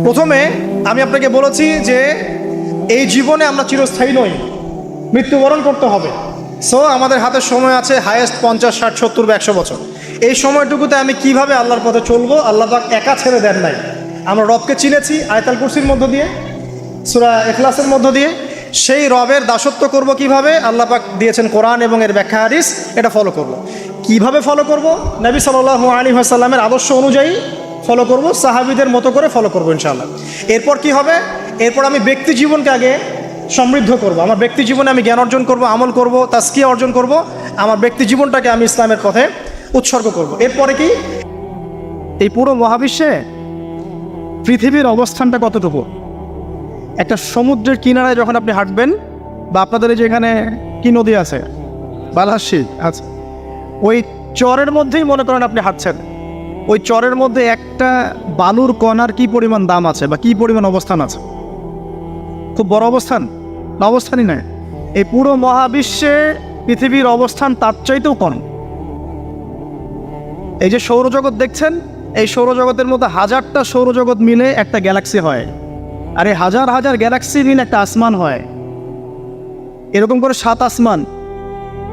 প্রথমে আমি আপনাকে বলেছি যে এই জীবনে আমরা চিরস্থায়ী নই, মৃত্যুবরণ করতে হবে। সো আমাদের হাতে সময় আছে হায়েস্ট 50, 60, 70 বা 100 বছর। এই সময়টুকুতে আমি কিভাবে আল্লাহর পথে চলবো, আল্লাহ পাক একা ছেড়ে দেন নাই। আমরা রবকে চিনেছি আয়াতুল কুরসির মধ্য দিয়ে, সূরা ইখলাসের মধ্য দিয়ে। সেই রবের দাসত্ব করব কিভাবে, আল্লাহ পাক দিয়েছেন কোরআন এবং এর ব্যাখ্যা হাদিস, এটা ফলো করব। কিভাবে ফলো করব? নবী সাল্লাল্লাহু আলাইহি ওয়াসাল্লামের আদর্শ অনুযায়ী ফলো করব, সাহাবীদের মতো করে ফলো করব ইনশাআল্লাহ। এরপর কি হবে? এরপর আমি ব্যক্তি জীবনকে আগে সমৃদ্ধ করব। আমার ব্যক্তি জীবনে আমি জ্ঞান অর্জন করব, আমল করব, তাজকিয়া অর্জন করব, আমার ব্যক্তি জীবনটাকে আমি ইসলামের পথে উৎসর্গ করব। এরপরে কি, এই পুরো মহাবিশ্বে পৃথিবীর অবস্থানটা কতটুকু? একটা সমুদ্রের কিনারায় যখন আপনি হাঁটবেন, বা আপনাদের এই যে এখানে কি নদী আছে, বালাসী আচ্ছা, ওই চরের মধ্যেই মনে করেন আপনি হাঁটছেন, ওই চরের মধ্যে একটা বালুর কণার কি পরিমাণ দাম আছে বা কি পরিমাণ অবস্থান আছে? খুব বড় অবস্থান না? অবস্থানই নয়। এই পুরো মহাবিশ্বে পৃথিবীর অবস্থান তার চাইতেও কম। এই যে সৌরজগৎ দেখছেন, এই সৌরজগতের মধ্যে হাজারটা সৌরজগৎ মিলে একটা গ্যালাক্সি হয়, আর এই হাজার হাজার গ্যালাক্সি মিলে একটা আসমান হয়। এরকম করে 7 আসমান,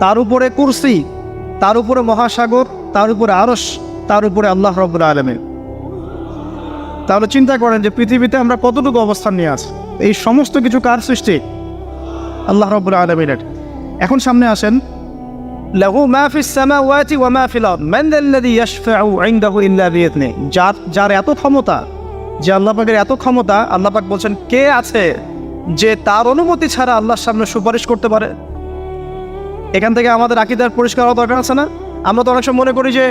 তার উপরে কুরসি, তার উপরে মহাসাগর, তার উপরে আরশ, তার উপরে আল্লাহ রাব্বুল আলামিন। তাহলে চিন্তা করেন যে পৃথিবীতে আমরা কতটুকু অবস্থান নিয়ে আছি। এই সমস্ত কিছু কার সৃষ্টি? আল্লাহ রাব্বুল আলামিনের। এখন সামনে আসেন, লাহু মা ফিস সামাওয়াতি ওয়া মা ফিল আরদ মান যাল্লাযী ইয়াশফাউ ইনদাহু ইল্লা বিইذনিহি। যার এত ক্ষমতা, যে আল্লাহ পাকের এত ক্ষমতা, আল্লাহ পাক বলছেন কে আছে যে তার অনুমতি ছাড়া আল্লাহর সামনে সুপারিশ করতে পারে? এখান থেকে আমাদের আকীদার পরিষ্কার হওয়া দরকার আছে না? আমরা তো অনেক সময় মনে করি যে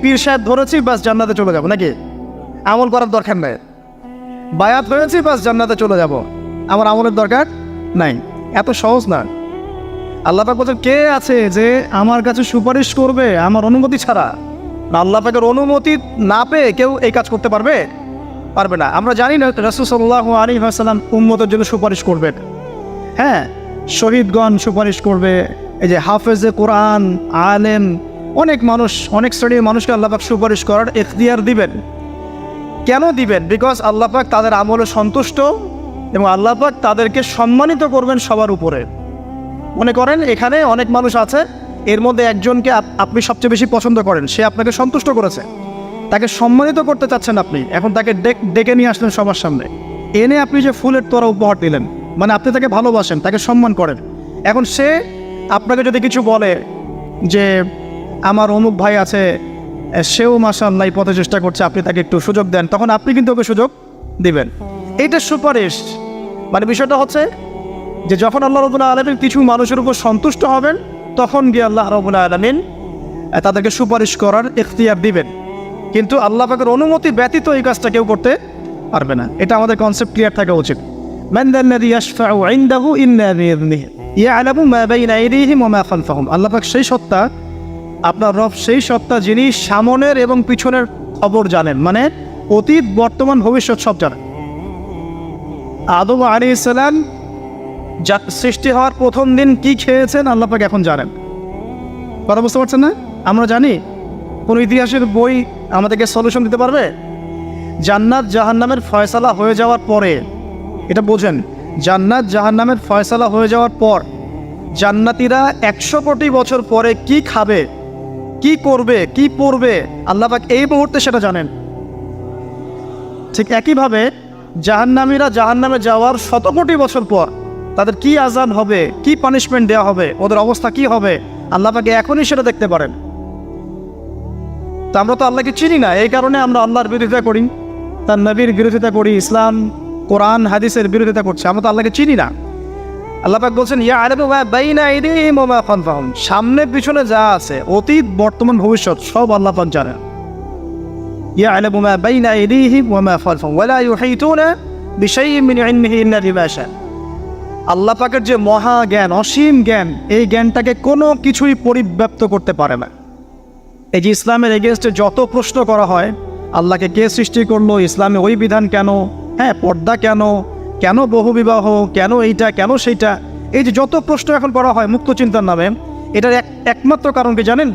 পীর সাহেব ধরেছি বাস জান্নাতে চলে যাব, নাকি? আমল করার দরকার নাই। বায়াত হয়েছি বাস জান্নাতে চলে যাব, আমার আমলের দরকার নাই। এত সহজ না। আল্লাহ পাক বলছেন কে আছে যে আমার কাছে সুপারিশ করবে আমার অনুমতি ছাড়া? আল্লাহ পাকের অনুমতি না পেয়ে কেউ এই কাজ করতে পারবে না। আমরা জানি না রাসূল সাল্লাল্লাহু আলাইহি ওয়াসাল্লাম উম্মতের জন্য সুপারিশ করবেন। হ্যাঁ, শহীদগণ সুপারিশ করবে, এই যে হাফেজে কোরআন, আলেম, অনেক মানুষ, অনেক শ্রেণীর মানুষকে আল্লাহ পাক সুপারিশ করার ইখতিয়ার দিবেন। কেন দিবেন? বিকজ আল্লাহ পাক তাদের আমলে সন্তুষ্ট এবং আল্লাহ পাক তাদেরকে সম্মানিত করবেন সবার উপরে। মনে করেন এখানে অনেক মানুষ আছে, এর মধ্যে একজনকে আপনি সবচেয়ে বেশি পছন্দ করেন, সে আপনাকে সন্তুষ্ট করেছে, তাকে সম্মানিত করতে চাচ্ছেন আপনি। এখন তাকে ডেকে নিয়ে আসলেন সবার সামনে, এনে আপনি যে ফুলের তোড়া উপহার দিলেন, মানে আপনি তাকে ভালোবাসেন, তাকে সম্মান করেন। এখন সে আপনাকে যদি কিছু বলে যে আমার অমুক ভাই আছে, সেও মাশাআল্লাহ এই পথে চেষ্টা করছে, আপনি তাকে একটু সুযোগ দেন, তখন আপনি কিন্তু ওকে সুযোগ দিবেন। এইটা সুপারিশ। মানে বিষয়টা হচ্ছে যে যখন আল্লাহ রাব্বুল আলামিন কিছু মানুষের উপর সন্তুষ্ট হবেন, তখন গিয়ে আল্লাহ রাব্বুল আলামিন তাদেরকে সুপারিশ করার ইখতিয়ার দিবেন। কিন্তু আল্লাহ পাকের অনুমতি ব্যতীত এই কাজটা কেউ করতে পারবে না। এটা আমাদের কনসেপ্ট ক্লিয়ার থাকা উচিত। মান যাল্লাযী ইয়াশফাউ ইনদাহু ইল্লা বিইذনিহি ইয়ালামু মা বাইনা আইদিহিম ওয়া মা খালফাহুম। আল্লাহ পাক সেই সত্তা, আপনার রব সেই সত্তা যিনি সামনের এবং পিছনের খবর জানেন, মানে অতীত, বর্তমান, ভবিষ্যৎ সব জানেন। আদম আলাইহিস সালাম সৃষ্টি হওয়ার প্রথম দিন কি খেয়েছেন আল্লাহ পাক এখন জানেন। কথা বুঝতে পারছেন না? আমরা জানি? কোনো ইতিহাসের বই আমাদেরকে সলিউশন দিতে পারবে? জান্নাত জাহান্নামের ফয়সালা হয়ে যাওয়ার পরে, এটা বোঝেন, জান্নাত জাহান্নামের ফয়সালা হয়ে যাওয়ার পর জান্নাতীরা 100 কোটি বছর পরে কি খাবে, কি করবে, কি পড়বে, আল্লাহ পাক এই মুহূর্তে সেটা জানেন। ঠিক একইভাবে জাহান্নামীরা জাহান্নামে যাওয়ার 100 কোটি বছর পর তাদের কি আযাব হবে, কি পানিশমেন্ট দেওয়া হবে, ওদের অবস্থা কি হবে, আল্লাহ পাক এখনই সেটা দেখতে পারেন। তো আমরা তো আল্লাহকে চিনি না, এই কারণে আমরা আল্লাহর বিরোধিতা করি, তার নবীর বিরোধিতা করি, ইসলাম, কোরআন, হাদিসের বিরোধিতা করছি। আমরা তো আল্লাহকে চিনি না। আল্লাহ পাক বলছেন ইয়ালামু মা বাইনা আইদিহিম ওয়া মা খালফাহুম। সামনে পিছনে যা আছে, অতীত, বর্তমান, ভবিষ্যৎ সব আল্লাহ পাক জানেন। ইয়ালামু মা বাইনা আইদিহিম ওয়া মা খালফাহুম ওয়া লা ইউহিতুনা বিশাইইন মিন ইলমিহি ইল্লা বিমা শা। আল্লাহ পাকের যে মহা জ্ঞান, অসীম জ্ঞান, এই জ্ঞানটাকে কোনো কিছুই পরিব্যাপ্ত করতে পারে না। এই যে ইসলামের এগেনস্টে যত প্রশ্ন করা হয়, আল্লাহকে কে সৃষ্টি করলো, ইসলামে ওই বিধান কেন, হ্যাঁ পর্দা কেন, কেন বহুবিবাহ, কেন এইটা, কেন সেইটা, এই যে যত প্রশ্ন এখন করা হয় মুক্ত চিন্তার নামে, এটার একমাত্র কারণ কি জানেন?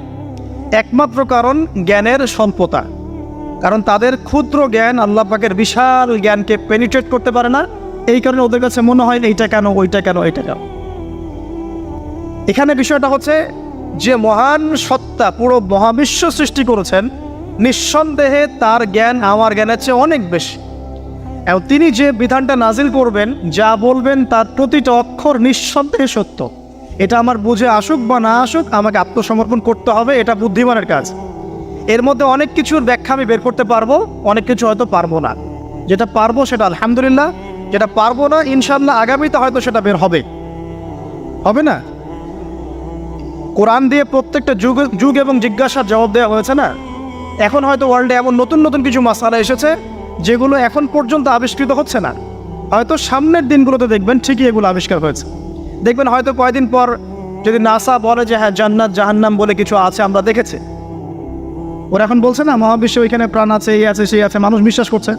একমাত্র কারণ জ্ঞানের স্বল্পতা। কারণ তাদের ক্ষুদ্র জ্ঞান আল্লাহ পাকের বিশাল জ্ঞানকে পেনিট্রেট করতে পারে না। এই কারণে ওদের কাছে মনে হয় এইটা কেন, ওইটা কেন, এইটা কেন। এখানে বিষয়টা হচ্ছে যে মহান সত্তা পুরো মহাবিশ্ব সৃষ্টি করেছেন, নিঃসন্দেহে তার জ্ঞান আমার জ্ঞানের চেয়ে অনেক বেশি। এবং তিনি যে বিধানটা নাজিল করবেন, যা বলবেন তার প্রতিটা অক্ষর নিঃসন্দেহে সত্য। এটা আমার বুঝে আসুক বা না আসুক, আমাকে আত্মসমর্পণ করতে হবে, এটা বুদ্ধিমানের কাজ। এর মধ্যে অনেক কিছুর ব্যাখ্যা আমি বের করতে পারবো, অনেক কিছু হয়তো পারবো না। যেটা পারবো সেটা আলহামদুলিল্লাহ, যেটা পারবো না ইনশাআল্লাহ আগামীতে হয়তো সেটা বের হবে, হবে না? কোরআন দিয়ে প্রত্যেকটা যুগ এবং জিজ্ঞাসার জবাব দেওয়া হয়েছে না। এখন হয়তো ওয়ার্ল্ডে এমন নতুন নতুন কিছু মাসালা এসেছে যেগুলো এখন পর্যন্ত আবিষ্কৃত হচ্ছে না। হয়তো সামনের দিনগুলোতে দেখবেন ঠিকই এগুলো আবিষ্কার হয়েছে। দেখবেন হয়তো কয়েকদিন পর যদি নাসা বলে যে হ্যাঁ জান্নাত জাহান্নাম বলে কিছু আছে, আমরা দেখেছি। ওরা এখন বলছে না মহাবিশ্বে ওইখানে প্রাণ আছে, এই আছে, সেই আছে, মানুষ বিশ্বাস করছে।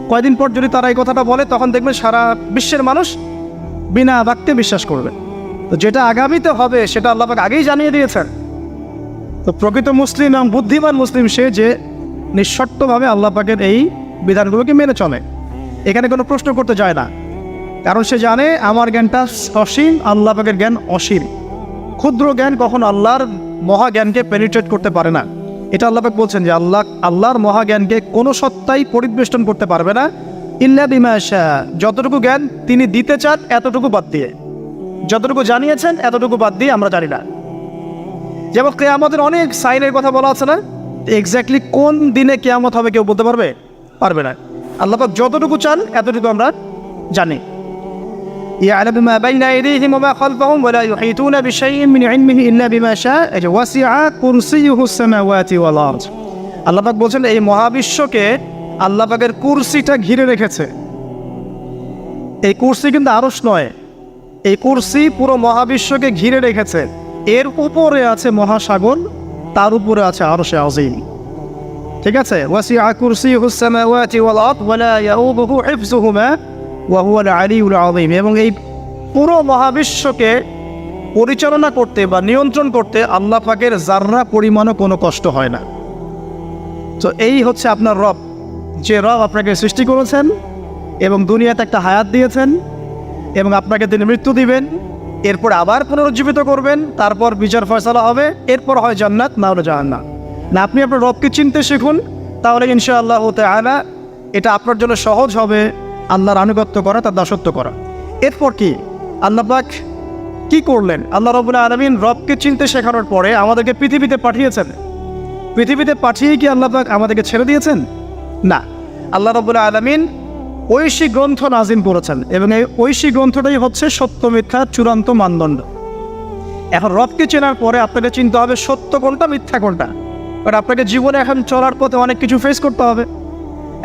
কয়েকদিন পর যদি তারা এই কথাটা বলে, তখন দেখবেন সারা বিশ্বের মানুষ বিনা বাক্যে বিশ্বাস করবে। তো যেটা আগামীতে হবে সেটা আল্লাহ পাক আগেই জানিয়ে দিয়েছেন। তো প্রকৃত মুসলিম এবং বুদ্ধিমান মুসলিম সে যে নিঃশর্তভাবে আল্লাহ পাকের এই বিধানগুলোকে মেনে চলে, এখানে কোনো প্রশ্ন করতে যায় না। কারণ সে জানে আমার জ্ঞানটা অসীম, আল্লাহ পাকের জ্ঞান অসীম। ক্ষুদ্র জ্ঞান কখন আল্লাহর মহাজ্ঞানকে পেনিট্রেট করতে পারে না। এটা আল্লাহ পাক বলছেন যে আল্লাহর মহাজ্ঞানকে কোনো সত্তাই পরিবেষ্টন করতে পারবে না, ইল্লা বিমা শা। যতটুকু জ্ঞান তিনি দিতে চান এতটুকু বাদ দিয়ে, যতটুকু জানিয়েছেন এতটুকু বাদ দিয়ে আমরা জানি না। যেমন কিয়ামতের অনেক সাইনের কথা বলা আছে না, এক্স্যাক্টলি কোন দিনে কিয়ামত হবে কেউ বলতে পারবে না। আল্লাহ পাক যতটুকু চান এতটুকু আমরা জানি। يعلم ما بين أيديهم وما خلفهم ولا يحيطون بشيء من علمه إلا بما شاء وسع كرسيه السماوات والأرض। আল্লাহ পাক বলছেন এই মহাবিশ্বকে আল্লাহ পাকের কুরসিটা ঘিরে রেখেছে। এই কুরসি কিন্তু আরশ নয়, এই কুরসি পুরো মহাবিশ্বকে ঘিরে রেখেছে। এর উপরে আছে মহাসাগর, তার উপরে আছে আরশে আযীম। ঠিক আছে, ওয়াসিআ কুরসিয়ুহুস সামাওয়াতি ওয়াল আরদ ওয়ালা ইয়াউদুহু হিফযুহুমা ওয়া হুয়াল আলিয়্যুল আযীম। এবং এই পুরো মহাবিশ্বকে পরিচালনা করতে বা নিয়ন্ত্রণ করতে আল্লাহ পাকের যাররা পরিমাণও কোনো কষ্ট হয় না। তো এই হচ্ছে আপনার রব, যে রব আপনাকে সৃষ্টি করেছেন এবং দুনিয়াতে একটা হায়াত দিয়েছেন, এবং আপনাকে তিনি মৃত্যু দিবেন, এরপর আবার পুনরুজ্জীবিত করবেন, তারপর বিচার ফয়সালা হবে, এরপর হয় জান্নাত না হলে জাহান্নাম। না, আপনি আপনার রবকে চিনতে শিখুন, তাহলে ইনশাআল্লাহ তাআলা এটা আপনার জন্য সহজ হবে আল্লাহর আনুগত্য করা, তার দাসত্ব করা। এরপর কি আল্লাহ পাক কি করলেন? আল্লাহ রাব্বুল আলামিন রবকে চিনতে শেখানোর পরে আমাদেরকে পৃথিবীতে পাঠিয়েছেন। পৃথিবীতে পাঠিয়ে কি আল্লাহ পাক আমাদেরকে ছেড়ে দিয়েছেন? না, আল্লাহ রাব্বুল আলামিন ঐশী গ্রন্থ নাজিল করেছেন, এবং এই ঐশী গ্রন্থটাই হচ্ছে সত্য মিথ্যার চূড়ান্ত মানদণ্ড। এখন রবকে চেনার পরে আপনাকে চিনতে হবে সত্য কোনটা, মিথ্যা কোনটা। কারণ আপনাকে জীবনে এখন চলার পথে অনেক কিছু ফেস করতে হবে।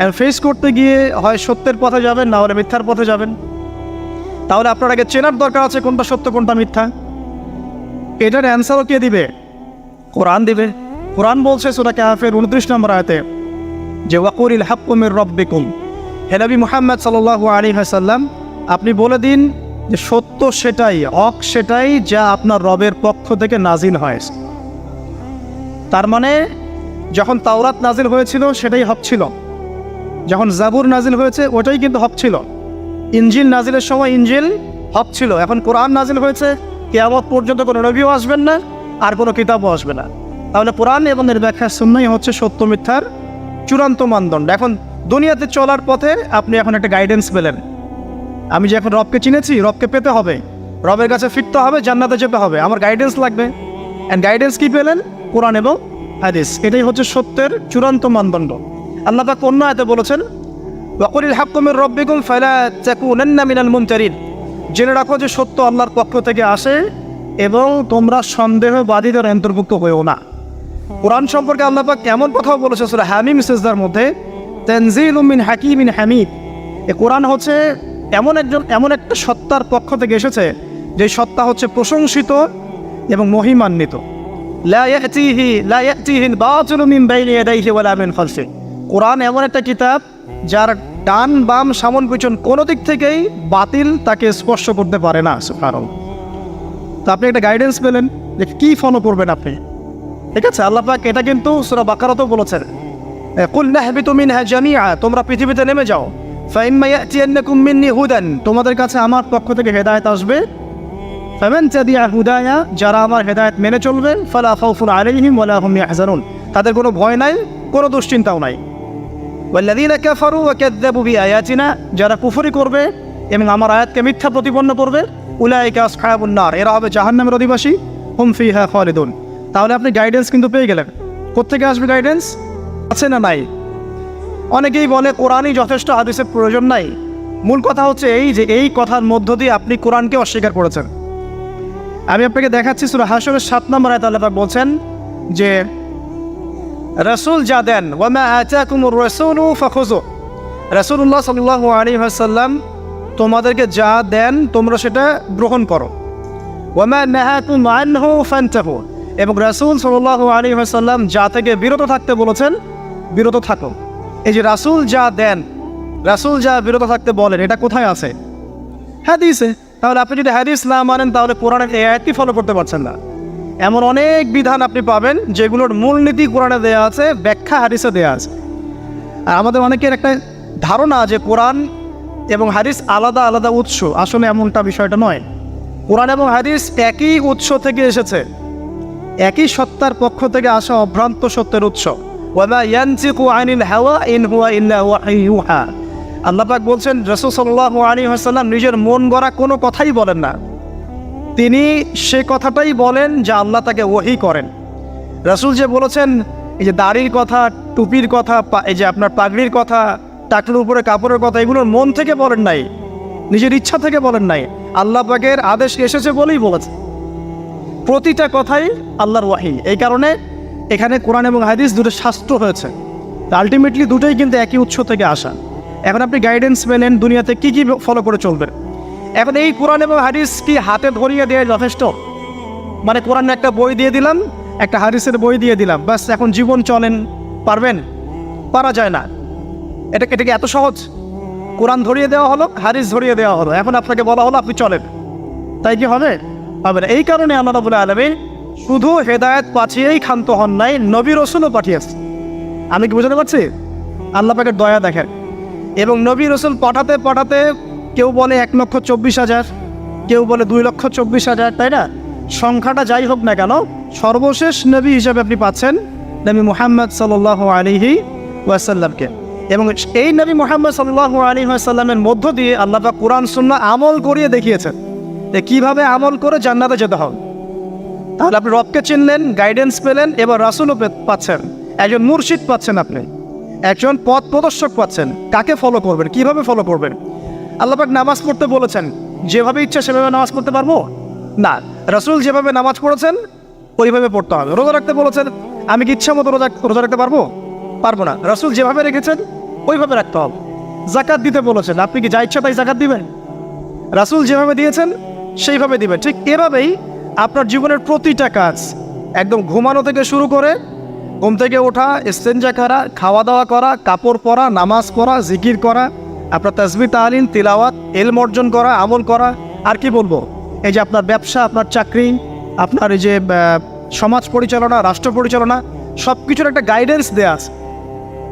আর ফেস করতে গিয়ে হয় সত্যের পথে যাবেন, না হলে মিথ্যার পথে যাবেন। তাহলে আপনার আগে চেনার দরকার আছে কোনটা সত্য কোনটা মিথ্যা। এটার অ্যান্সারও কে দিবে? কোরআন দিবে। কোরআন বলছে সূরা কাহফের 29 নম্বর আয়াতে যে ওয়াকুলিল হাক্কু মির রাব্বিকুম। হে নবী মুহাম্মদ সাল্লাল্লাহু আলাইহি ওয়াসাল্লাম, আপনি বলে দিন যে সত্য সেটাই, হক সেটাই যা আপনার রবের পক্ষ থেকে নাজিল হয়। তার মানে যখন তাওরাত নাজিল হয়েছিল সেটাই হক ছিল, যখন জাবুর নাজিল হয়েছে ওটাই কিন্তু হক ছিল, ইনজিল নাজিলের সময় ইনজিল হক ছিল। এখন কোরআন নাজিল হয়েছে, কিয়ামত পর্যন্ত কোনো নবীও আসবেন না, আর কোনো কিতাবও আসবে না। তাহলে কোরআন এবং এর ব্যাখ্যা সুন্নাহই হচ্ছে সত্য মিথ্যার চূড়ান্ত মানদণ্ড। এখন দুনিয়াতে চলার পথে আপনি এখন একটা গাইডেন্স পেলেন। আমি যে এখন রবকে চিনেছি, রবকে পেতে হবে, রবের কাছে ফিরতে হবে, জান্নাতে যেতে হবে, আমার গাইডেন্স লাগবে। অ্যান্ড গাইডেন্স কি পেলেন? কোরআন এবং হাদিস। এটাই হচ্ছে সত্যের চূড়ান্ত মানদণ্ড। আল্লাহ পাক অন্য আয়াতে বলেছেন ওয়াকুলিল হাক্কু মির রাব্বিকুম ফালা তাকুনান্না মিনাল মুমতারিন। জেনে রাখো যে সত্য আল্লাহর পক্ষ থেকে আসে এবং তোমরা সন্দেহবাদীদের অন্তর্ভুক্ত হয়েও না। কোরআন সম্পর্কে আল্লাহ পাক এমন কথাও বলেছে সূরা হামিম সিজদার মধ্যে, তানজিলুম মিন হাকিমিন হামিদ। এই কোরআন হচ্ছে এমন একটা সত্তার পক্ষ থেকে এসেছে যে সত্তা হচ্ছে প্রশংসিত এবং মহিমান্বিত। লা ইয়াতিহিল বাতিলু মিন বাইনি ইয়াদাইহি ওয়ালা মিন খালফিহি। কোরআন এমন একটা কিতাব যার ডান বাম সামন পিছন কোনো দিক থেকেই বাতিল তাকে স্পর্শ করতে পারে না। সুবহানাল্লাহ। তো আপনি একটা গাইডেন্স পেলেন যে কী ফলো করবেন আপনি। ঠিক আছে, আল্লাহ পাক এটা কিন্তু সূরা বাকারাতেও বলেছেন কুল নাহবিতু মিনহা জামিআ, তোমরা পৃথিবীতে নেমে যাও। ফাইম্মা ইয়াতিয়ান্নাকুম মিন্নি হুদান, তোমাদের কাছে আমার পক্ষ থেকে হেদায়েত আসবে। ফামান তাবিআ হুদায়া, যারা আমার হেদায়েত মেনে চলবে, ফালা খাউফুন আলাইহিম ওয়ালা হুম ইয়াহজানুন, তাদের কোনো ভয় নাই, কোনো দুশ্চিন্তাও নাই। ওয়াল্লাযীনা কাফারু ওয়া কাযযাবু বিআয়াতিনা, যারা কুফরি করবে এবং আমার আয়াতকে মিথ্যা প্রতিপন্ন করবে, উলাইকা আসহাবুন নার, এরা হবে জাহান্নামের অধিবাসী, হুম ফিহা খালিদুন। তাহলে আপনি গাইডেন্স কিন্তু পেয়ে গেলেন। কোত্থেকে আসবে গাইডেন্স? আছে না নাই? অনেকেই বলে কোরআনই যথেষ্ট, হাদিসের প্রয়োজন নাই। মূল কথা হচ্ছে এই যে এই কথার মধ্য দিয়ে আপনি কোরআনকে অস্বীকার করেছেন। আমি আপনাকে দেখাচ্ছি সূরা হাশরের 7 নম্বর আয়াতে আল্লাহ পাক বলছেন যে রাসূল যা দেন, ওয়া মা আতাকুমুর রাসূলু ফাখুযু, রাসূলুল্লাহ সাল্লাল্লাহু আলাইহি ওয়াসাল্লাম তোমাদেরকে যা দেন তোমরা সেটা গ্রহণ করো। ওয়া মা নাহাকুম আনহু ফান্তাহু, এবং রাসূল সাল্লাল্লাহু আলাইহি ওয়াসাল্লাম যা থেকে বিরত থাকতে বলেছেন বিরত থাকো। এই যে রাসূল যা দেন, রাসূল যা বিরত থাকতে বলেন, এটা কোথায় আছে? হাদিসে। তাহলে আপনি যদি হাদিস না মানেন তাহলে কোরআনের এই আয়াতটি ফলো করতে পারছেন না। এমন অনেক বিধান আপনি পাবেন যেগুলোর মূলনীতি কোরআনে দেয়া আছে, ব্যাখ্যা হাদিসে দেয়া আছে। আর আমাদের অনেকের একটা ধারণা যে কোরআন এবং হাদিস আলাদা আলাদা উৎস, আসলে এমনটা বিষয়টা নয়। কোরআন এবং হাদিস একই উৎস থেকে এসেছে, একই সত্তার পক্ষ থেকে আসা অভ্রান্ত সত্যের উৎস। ওয়া মা ইয়ানতিকু আনিল হাওয়া ইন হুয়া ইল্লা ওয়াহয়ুন ইউহা। আল্লাহ পাক বলছেন রাসূল সাল্লাল্লাহু আলাইহি ওয়াসাল্লাম নিজের মন গড়া কোনো কথাই বলেন না, তিনি সে কথাটাই বলেন যা আল্লাহ তাকে ওহী করেন। রাসূল যে বলেছেন এই যে দাড়ির কথা, টুপির কথা, এই যে আপনার পাগড়ির কথা, টাকলুর উপরে কাপড়ের কথা, এগুলোর মন থেকে বলেন নাই, নিজের ইচ্ছা থেকে বলেন নাই, আল্লাহ পাকের আদেশ এসেছে বলেই বলেছে। প্রতিটা কথাই আল্লাহর ওয়াহী। এই কারণে এখানে কোরআন এবং হাদিস দুটো শাস্ত্র হয়েছে, আলটিমেটলি দুটোই কিন্তু একই উৎস থেকে আসা। এখন আপনি গাইডেন্স পেলেন দুনিয়াতে কী কী ফলো করে চলবেন। এখন এই কোরআন এবং হাদিস কি হাতে ধরিয়ে দেওয়া যথেষ্ট? মানে কোরআনে একটা বই দিয়ে দিলাম, একটা হাদিসের বই দিয়ে দিলাম, বাস এখন জীবন চলেন, পারবেন? পারা যায় না। এটা কি এত সহজ? কোরআন ধরিয়ে দেওয়া হলো, হাদিস ধরিয়ে দেওয়া হলো, এখন আপনাকে বলা হলো আপনি চলেন, তাই কি হবে? হবে না। এই কারণে আল্লাহ রাব্বুল আলামিন শুধু হেদায়েত পাঠিয়েই ক্ষান্ত হন নাই, নবী রাসূলও পাঠিয়েছে। আমি কি বোঝাতে পারছি? আল্লাহ পাকের দয়া দেখেন। এবং নবী রাসূল পাঠাতে পাঠাতে কেউ বলে 1,24,000, কেউ বলে 2,24,000, তাই না? সংখ্যাটা যাই হোক না কেন, সর্বশেষ নবী হিসাবে আপনি পাচ্ছেন নবী মুহাম্মদ সাল্লাল্লাহু আলাইহি ওয়াসাল্লামকে। এবং এই নবী মুহাম্মদ সাল্লাল্লাহু আলাইহি ওয়াসাল্লামের মধ্য দিয়ে আল্লাহ পাক কোরআন সুন্নাহ আমল করিয়ে দেখিয়েছেন যে কীভাবে আমল করে জান্নাতে যেতে হবে। তাহলে আপনি রবকে চিনলেন, গাইডেন্স পেলেন, এবার রাসূলও পাচ্ছেন, একজন মুর্শিদ পাচ্ছেন, আপনি একজন পথ প্রদর্শক পাচ্ছেন। কাকে ফলো করবেন, কিভাবে ফলো করবেন? আল্লাহ পাক নামাজ পড়তে বলেছেন, যেভাবে ইচ্ছা সেভাবে নামাজ পড়তে পারবো না। রাসূল যেভাবে নামাজ পড়েছেন ওইভাবে পড়তে হবে। রোজা রাখতে বলেছেন, আমি কি ইচ্ছা মতো রোজা রাখতে পারবো? পারবো না। রাসূল যেভাবে রেখেছেন ওইভাবে রাখতে হবে। জাকাত দিতে বলেছেন, আপনি কি যা ইচ্ছা তাই জাকাত দিবেন? রাসূল যেভাবে দিয়েছেন সেইভাবে দিবেন। ঠিক এভাবেই আপনার জীবনের প্রতিটা কাজ, একদম ঘুমানো থেকে শুরু করে ঘুম থেকে ওঠা, ইস্তেঞ্জা করা, খাওয়া দাওয়া করা, কাপড় পরা, নামাজ পড়া, জিকির করা, আপনার তাসবিহ তাহলিল তিলাওয়াত, ইলম অর্জন করা, আমল করা, আর কি বলবো, এই যে আপনার ব্যবসা, আপনার চাকরি, আপনার এই যে সমাজ পরিচালনা, রাষ্ট্র পরিচালনা, সব কিছুর একটা গাইডেন্স দেয়া আছে।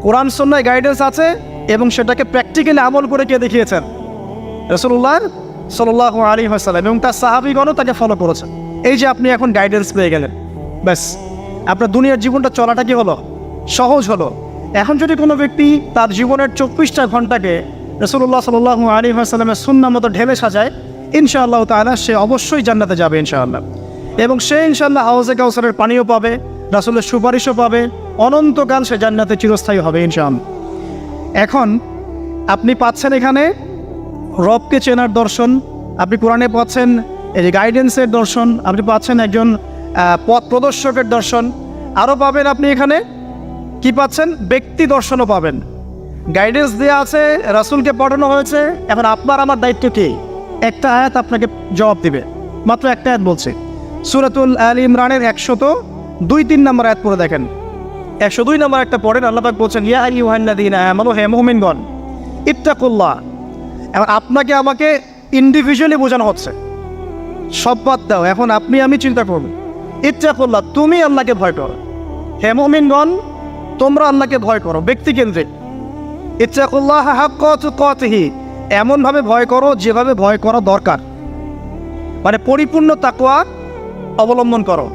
কোরআন সুন্নাহয় গাইডেন্স আছে এবং সেটাকে প্র্যাকটিক্যালি আমল করে কে দেখিয়েছেন? রাসূলুল্লাহ সাল্লাল্লাহু আলাইহি ওয়াসাল্লাম এবং তার সাহাবীগণও তাকে ফলো করেছেন। এই যে আপনি এখন গাইডেন্স পেয়ে গেলেন, ব্যাস আপনার দুনিয়ার জীবনটা চলাটা কি হলো? সহজ হলো। এখন যদি কোনো ব্যক্তি তার জীবনের 24টা ঘন্টাকে রাসূলুল্লাহ সাল্লাল্লাহু আলাইহি ওয়াসাল্লামের সুন্নাহ মতো ঢেলে সাজায়, ইনশাআল্লাহ তাআলা সে অবশ্যই জান্নাতে যাবে ইনশাআল্লাহ। এবং সে ইনশাআল্লাহ হাউজে কাউসারের পানিও পাবে, রাসূলের সুপারিশও পাবে, অনন্তকাল সে জান্নাতে চিরস্থায়ী হবে ইনশাআল্লাহ। এখন আপনি পাচ্ছেন এখানে রবকে চেনার দর্শন, আপনি কোরআনে পাচ্ছেন এই যে গাইডেন্সের দর্শন, আপনি পাচ্ছেন একজন পথ প্রদর্শকের দর্শন, আরও পাবেন আপনি এখানে কি পাচ্ছেন? ব্যক্তি দর্শনও পাবেন। গাইডেন্স দেওয়া আছে, রাসূলকে পাঠানো হয়েছে। এখন আপনার আমার দায়িত্ব কি? একটা আয়াত আপনাকে জবাব দিবে, মাত্র একটা আয়াত বলছে। সূরাতুল আল ইমরানের 102-3 নম্বর আয়াত পড়ে দেখেন। 102 নম্বর একটা পড়েন, আল্লাহ পাক বলছেন, ইয়া আইয়ুহাল্লাযীনা আমানু, হে মুমিনগণ, ইত্তাকুল্লাহ। এখন আপনাকে আমাকে ইন্ডিভিজুয়ালি বোঝানো হচ্ছে, সব বাদ দাও, এখন আপনি আমি চিন্তা করব। ইত্তাকুল্লাহ, তুমি আল্লাহকে ভয় করো। হে মুমিনগণ, তোমরা আল্লাহকে ভয় করো, ব্যক্তিকেন্দ্রিক। ইত্তাকুল্লাহ হাক্কা তুকাতিহি, এমনভাবে ভয় করো যেভাবে ভয় করা দরকার, মানে পরিপূর্ণ তাকওয়া অবলম্বন করো।